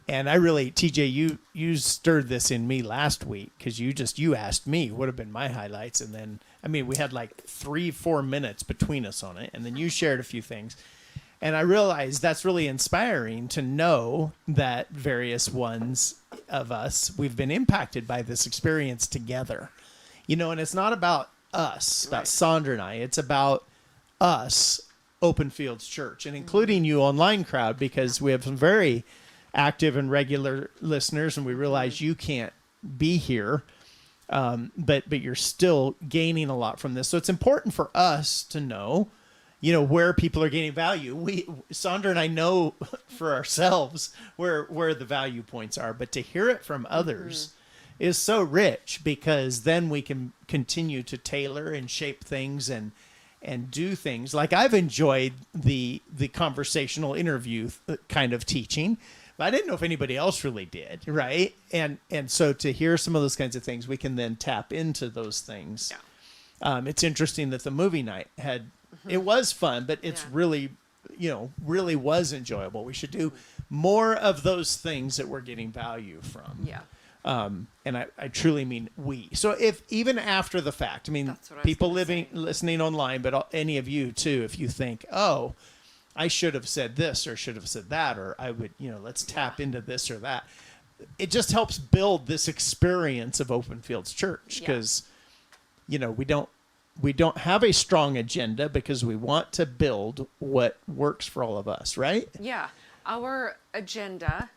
And I really, TJ, you stirred this in me last week because you asked me what have been my highlights. And then, we had like 3-4 minutes between us on it. And then you shared a few things. And I realized that's really inspiring to know that various ones of us, we've been impacted by this experience together. And it's not about us, about Sandra and I. It's about us, Open Fields Church, and including you online crowd, because we have some very active and regular listeners, and we realize you can't be here, but you're still gaining a lot from this. So it's important for us to know, where people are gaining value. Sandra and I know for ourselves where the value points are, but to hear it from others is so rich, because then we can continue to tailor and shape things and do things. Like I've enjoyed the conversational interview kind of teaching, but I didn't know if anybody else really did, right? And so to hear some of those kinds of things, we can then tap into those things. Yeah. It's interesting that the movie night it was fun, but it's really was enjoyable. We should do more of those things that we're getting value from. Yeah. And I truly mean we. So if even after the fact, people listening online, but any of you too, if you think, oh, I should have said this or should have said that, or I would, let's tap into this or that. It just helps build this experience of Open Fields Church, because, we don't have a strong agenda because we want to build what works for all of us, right?
Yeah. Our agenda,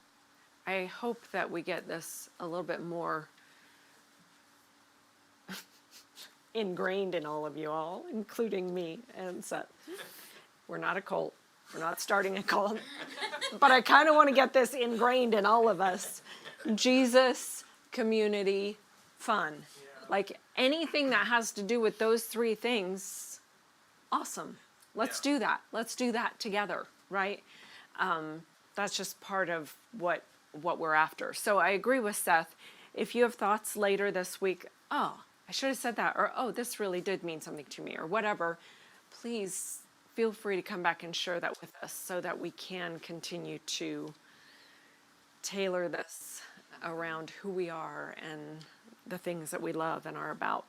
I hope that we get this a little bit more ingrained in all of you all, including me and Seth. We're not a cult. We're not starting a cult. But I kind of want to get this ingrained in all of us. Jesus, community, fun. Like anything that has to do with those three things, awesome. Let's do that. Let's do that together, right? That's just part of what we're after. So I agree with Seth. If you have thoughts later this week, oh, I should have said that, or oh, this really did mean something to me, or whatever, please feel free to come back and share that with us so that we can continue to tailor this around who we are and the things that we love and are about.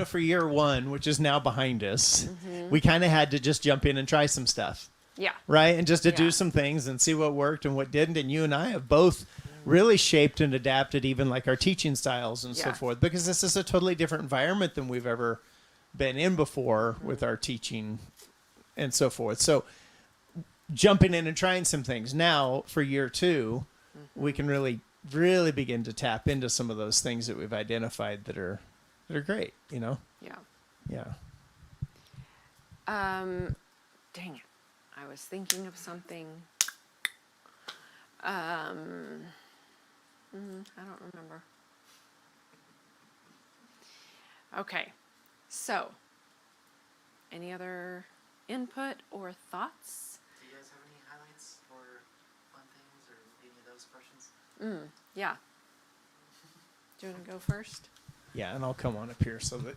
For year one, which is now behind us, we kind of had to just jump in and try some stuff.
Yeah.
Right? And just to do some things and see what worked and what didn't. And you and I have both really shaped and adapted even like our teaching styles and so forth, because this is a totally different environment than we've ever been in before with our teaching and so forth. So jumping in and trying some things. Now for year 2, we can really begin to tap into some of those things that we've identified that are great, you know?
Yeah.
Yeah.
Dang it. I was thinking of something. I don't remember. Okay. So, any other input or thoughts?
Do you guys have any highlights or fun things or any of those questions?
Yeah. Do you want to go first?
Yeah, and I'll come on up here so that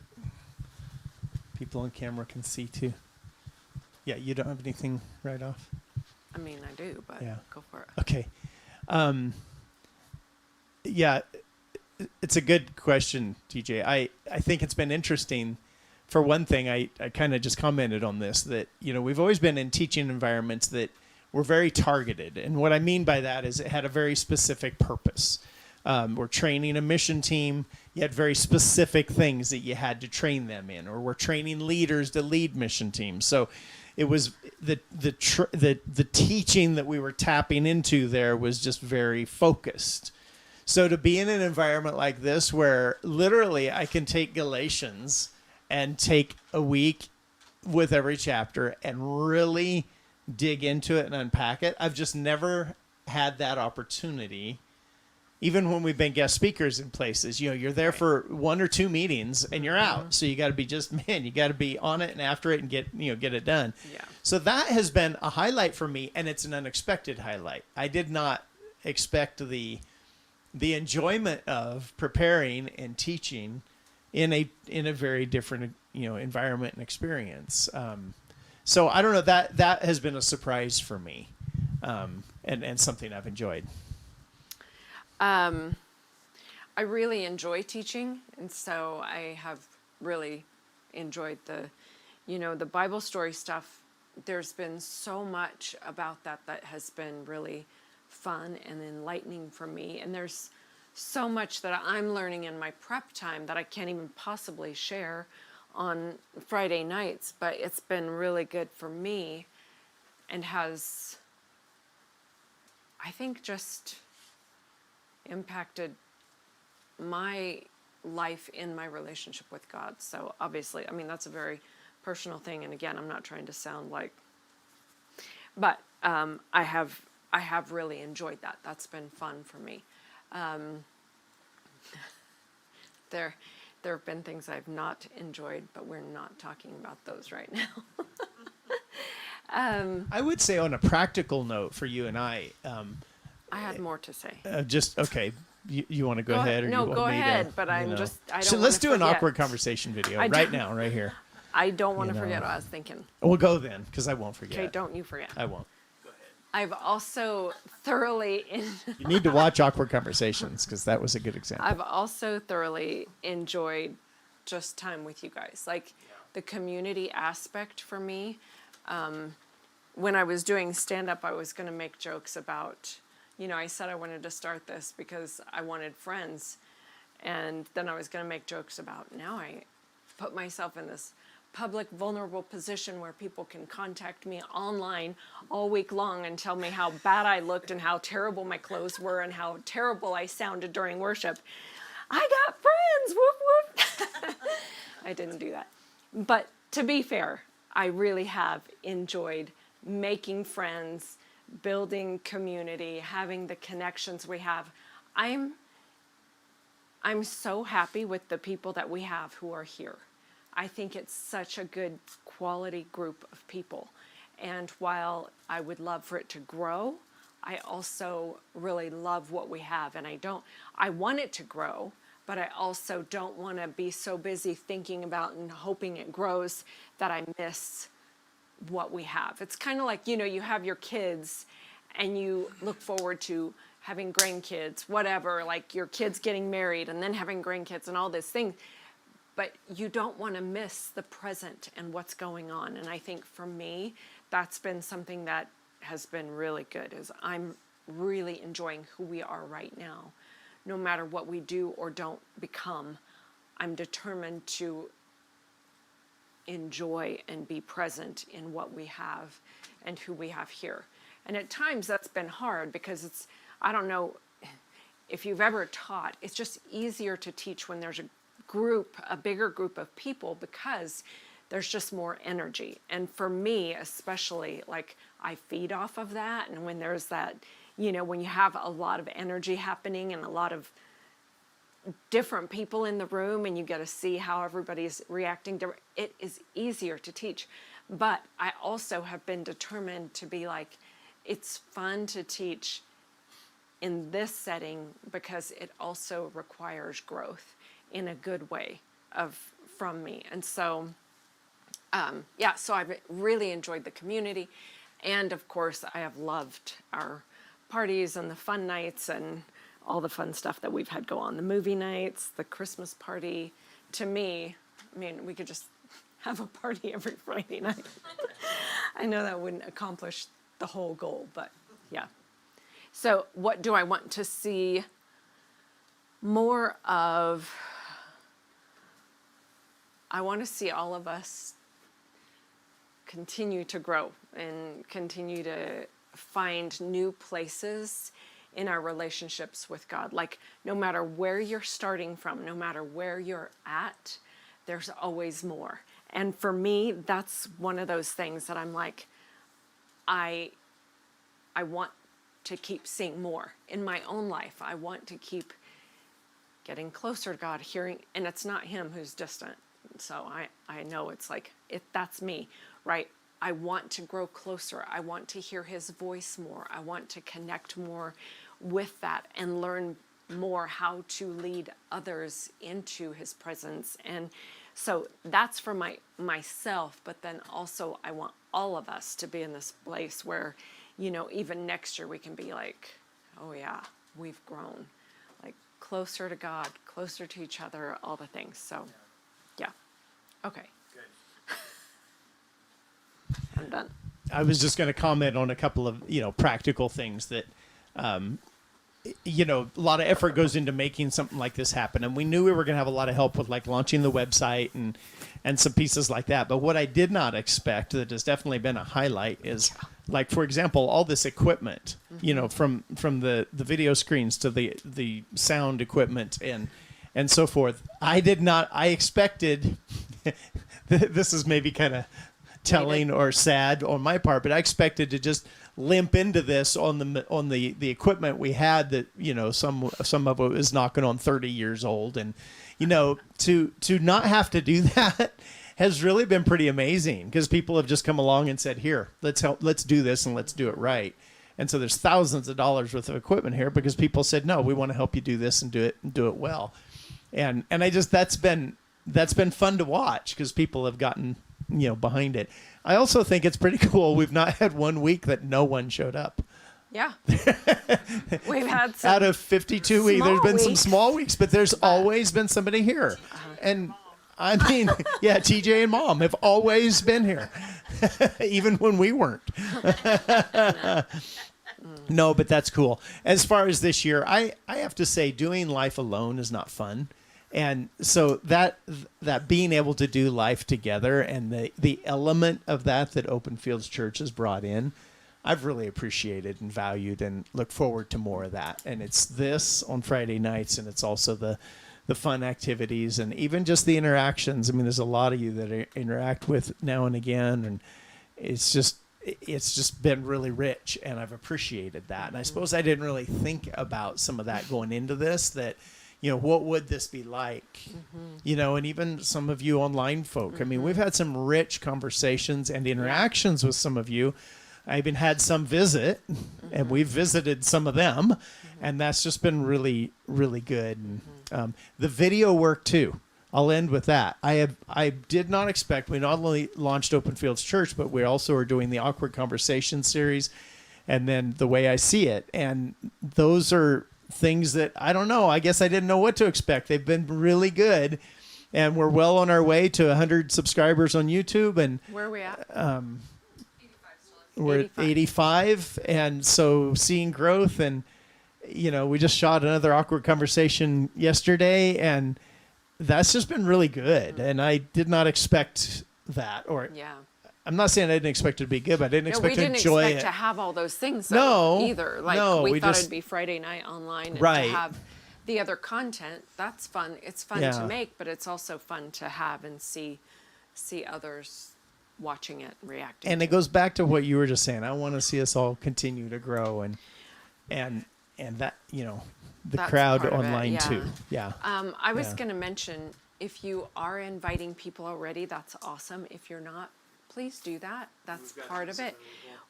people on camera can see too. Yeah, you don't have anything right off?
I mean, I do, but
Yeah.
go for it.
Okay. Yeah, it's a good question, TJ. I think it's been interesting. For one thing, I kind of just commented on this, that, you know, we've always been in teaching environments that were very targeted. And what I mean by that is it had a very specific purpose. We're training a mission team. You had very specific things that you had to train them in, or we're training leaders to lead mission teams. So it was the teaching that we were tapping into there was just very focused. So to be in an environment like this where literally I can take Galatians and take a week with every chapter and really dig into it and unpack it, I've just never had that opportunity. Even when we've been guest speakers in places, you know, you're there for 1 or 2 meetings and you're out. So you got to be you got to be on it and after it and get it done.
Yeah.
So that has been a highlight for me, and it's an unexpected highlight. I did not expect the enjoyment of preparing and teaching in a very different, you know, environment and experience. So I don't know, that has been a surprise for me, and something I've enjoyed.
I really enjoy teaching, and so I have really enjoyed the Bible story stuff. There's been so much about that has been really fun and enlightening for me, and there's so much that I'm learning in my prep time that I can't even possibly share on Friday nights, but it's been really good for me and has, I think, just impacted my life in my relationship with God. So obviously, I mean, that's a very personal thing, and again, I'm not trying to sound like, but I have really enjoyed that. That's been fun for me. There have been things I've not enjoyed, but we're not talking about those right now.
I would say on a practical note for you and I
had more to say.
Just okay. You want to go ahead? Or
no,
you want
go
me
ahead.
To,
but I'm
know?
just. I don't.
So let's do an
forget.
awkward conversation video
I
right
don't-
now, right here.
I don't want to
You know.
forget what I was thinking.
We'll go then, because I won't forget.
Okay, don't you forget.
I won't.
I've also thoroughly
You need to watch awkward conversations, because that was a good example.
I've also thoroughly enjoyed just time with you guys. Like the community aspect for me. When I was doing stand-up, I was going to make jokes about, you know, I said I wanted to start this because I wanted friends. And then I was going to make jokes about, now I put myself in this public vulnerable position where people can contact me online all week long and tell me how bad I looked and how terrible my clothes were and how terrible I sounded during worship. I got friends, whoop whoop. I didn't do that. But to be fair, I really have enjoyed making friends, building community, having the connections we have. I'm so happy with the people that we have who are here. I think it's such a good quality group of people. And while I would love for it to grow, I also really love what we have. And I want it to grow, but I also don't want to be so busy thinking about and hoping it grows that I miss what we have. It's kind of like, you know, you have your kids and you look forward to having grandkids, whatever, like your kids getting married and then having grandkids and all this thing. But you don't want to miss the present and what's going on. And I think for me, that's been something that has been really good, is I'm really enjoying who we are right now. No matter what we do or don't become, I'm determined to enjoy and be present in what we have and who we have here. And at times that's been hard because it's, I don't know if you've ever taught, it's just easier to teach when there's a bigger group of people because there's just more energy. And for me, especially, like I feed off of that. And when there's that, when you have a lot of energy happening and a lot of different people in the room and you get to see how everybody's reacting, it is easier to teach. But I also have been determined to be like, it's fun to teach in this setting because it also requires growth in a good way from me. And so, so I've really enjoyed the community. And of course, I have loved our parties and the fun nights and all the fun stuff that we've had go on. The movie nights, the Christmas party. To me, I mean, we could just have a party every Friday night. I know that wouldn't accomplish the whole goal, but yeah. So what do I want to see more of? I want to see all of us continue to grow and continue to find new places in our relationships with God. Like, no matter where you're starting from, no matter where you're at, there's always more. And for me, that's one of those things that I'm like, I want to keep seeing more in my own life. I want to keep getting closer to God, hearing, and it's not him who's distant. So I know it's like, that's me, right? I want to grow closer. I want to hear his voice more. I want to connect more with that and learn more how to lead others into his presence. And so that's for myself, but then also I want all of us to be in this place where, even next year we can be like, oh yeah, we've grown, like closer to God, closer to each other, all the things. So yeah. Okay. Good. I'm done.
I was just going to comment on a couple of, practical things that, a lot of effort goes into making something like this happen. And we knew we were going to have a lot of help with like launching the website and some pieces like that. But what I did not expect that has definitely been a highlight is like, for example, all this equipment, from the video screens to the sound equipment and so forth. I expected, this is maybe kind of telling or sad on my part, but I expected to just limp into this on the equipment we had that, some of it is knocking on 30 years old. And, to not have to do that has really been pretty amazing because people have just come along and said, here, let's do this and let's do it right. And so there's thousands of dollars worth of equipment here because people said, no, we want to help you do this and do it well. And I just, that's been fun to watch because people have gotten, behind it. I also think it's pretty cool. We've not had 1 week that no one showed up.
Yeah. We've had some
out of 52 weeks. There's been some small weeks, but there's always been somebody here. And I mean, yeah, TJ and Mom have always been here, even when we weren't. No, but that's cool. As far as this year, I have to say doing life alone is not fun. And so that being able to do life together and the element of that Open Fields Church has brought in, I've really appreciated and valued and look forward to more of that. And it's this on Friday nights, and it's also the fun activities and even just the interactions. I mean, there's a lot of you that I interact with now and again, and it's just been really rich, and I've appreciated that. And I suppose I didn't really think about some of that going into this, that, what would this be like? And even some of you online folk. I mean, we've had some rich conversations and interactions with some of you. I even had some visit, and we've visited some of them, and that's just been really, really good. And the video work too. I'll end with that. I did not expect. We not only launched Open Fields Church, but we also are doing the Awkward Conversation series, and then The Way I See It. And those are things that I don't know. I guess I didn't know what to expect. They've been really good, and we're well on our way to 100 subscribers on YouTube. And
where are we at?
We're at 85, and so seeing growth. And we just shot another Awkward Conversation yesterday, and that's just been really good. And I did not expect that. Or
Yeah.
I'm not saying I didn't expect it to be good, but I didn't
No,
expect
we
to
didn't
enjoy
expect
it.
to have all those things
No,
either. Like
no,
we
we
thought
just-
it'd be Friday night online and
Right.
to have the other content. That's fun. It's fun
Yeah.
to make, but it's also fun to have and see others watching it and reacting.
And
to
it goes back to what you were just saying. I want to see us all continue to grow and that, you know, the
That's
crowd
part of it,
online
yeah.
too. Yeah.
I was
Yeah.
going to mention, if you are inviting people already, that's awesome. If you're not, please do that. That's part of it.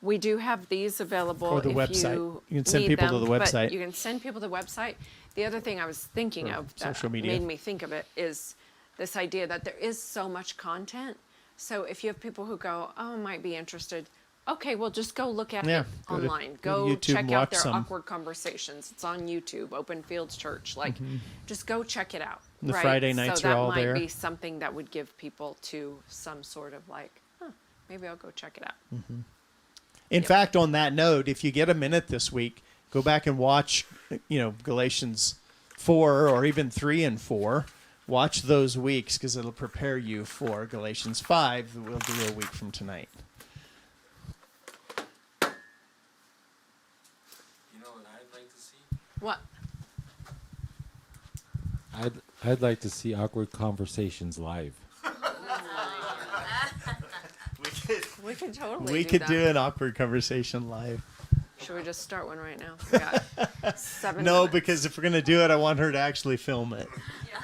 We do have these available
Or the
if
website.
you
You can send
need
people to
them,
the
but
website.
You can send people to the website. The other thing I was thinking
Or
of that
social media.
made me think of it is this idea that there is so much content. So if you have people who go, oh, I might be interested, okay, well, just go look at
Yeah,
it
go to-
online.
go to
Go
YouTube
check
and
out
watch
their
some.
awkward conversations. It's on YouTube, Open Fields Church. Like, just go check it out.
The
right?
Friday nights
so
are
that
all
might
there.
be something that would give people to some sort of like, maybe I'll go check it out.
In fact, on that note, if you get a minute this week, go back and watch, you know, Galatians 4 or even 3 and 4. Watch those weeks because it'll prepare you for Galatians 5 that we'll do a week from tonight.
You know what I'd like to see?
What?
I'd like to see awkward conversations live.
We could totally
We
do
could
that.
do an awkward conversation live.
Should we just start one right now? We got 7
No,
minutes.
because if we're gonna do it, I want her to actually film it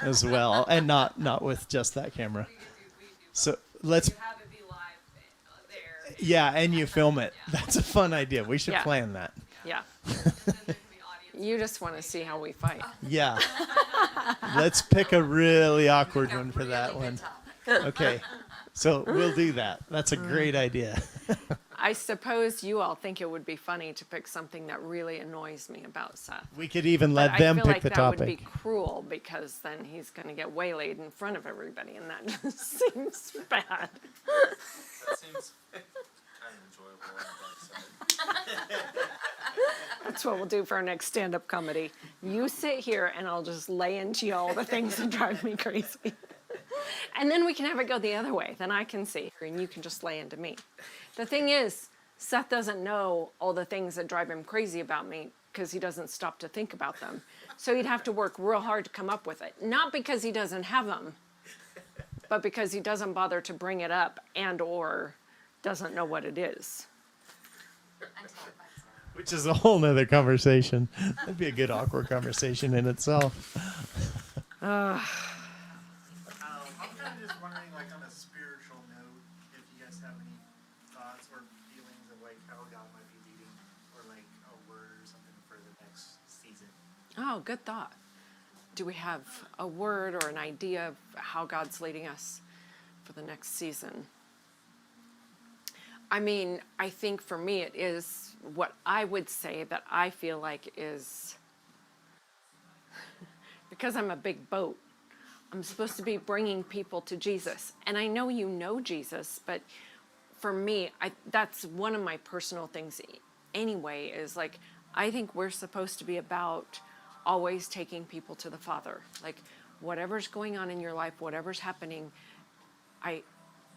as well, and not with just that camera. So let's. Yeah, and you film it. That's a fun idea. We should
Yeah.
plan that.
Yeah. You just want to see how we fight.
Yeah. Let's pick a really awkward one for that one. Okay. So we'll do that. That's a great idea.
I suppose you all think it would be funny to pick something that really annoys me about Seth.
We could even
But
let them
I feel
pick
like
the
that would be
topic.
cruel because then he's going to get waylaid in front of everybody, and that just seems bad.
That seems kind of enjoyable on the dark side.
That's what we'll do for our next stand-up comedy. You sit here, and I'll just lay into you all the things that drive me crazy. And then we can have it go the other way. Then I can see her, and you can just lay into me. The thing is, Seth doesn't know all the things that drive him crazy about me because he doesn't stop to think about them. So he'd have to work real hard to come up with it. Not because he doesn't have them, but because he doesn't bother to bring it up and or doesn't know what it is.
Which is a whole nother conversation. That'd be a good awkward conversation in itself.
I'm kind of just wondering, like, on a spiritual note, if you guys have any thoughts or feelings of, like, how God might be leading, or, like, a word or something for the next season.
Oh, good thought. Do we have a word or an idea of how God's leading us for the next season? I mean, I think for me it is what I would say that I feel like is, because I'm a big boat, I'm supposed to be bringing people to Jesus. And I know you know Jesus, but for me, that's one of my personal things anyway, is like, I think we're supposed to be about always taking people to the Father. Like, whatever's going on in your life, whatever's happening,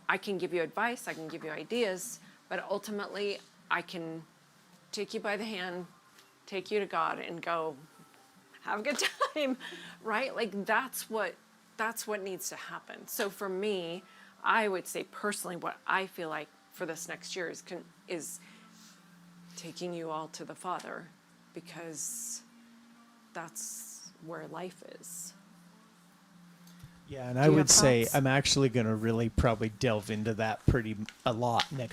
I can give you advice, I can give you ideas, but ultimately I can take you by the hand, take you to God and go, have a good time, right? Like that's what needs to happen. So for me, I would say personally what I feel like for this next year is taking you all to the Father, because that's where life is.
Yeah, and
Do
I
you
would
have
say
thoughts?
I'm actually going to really probably delve into that a lot next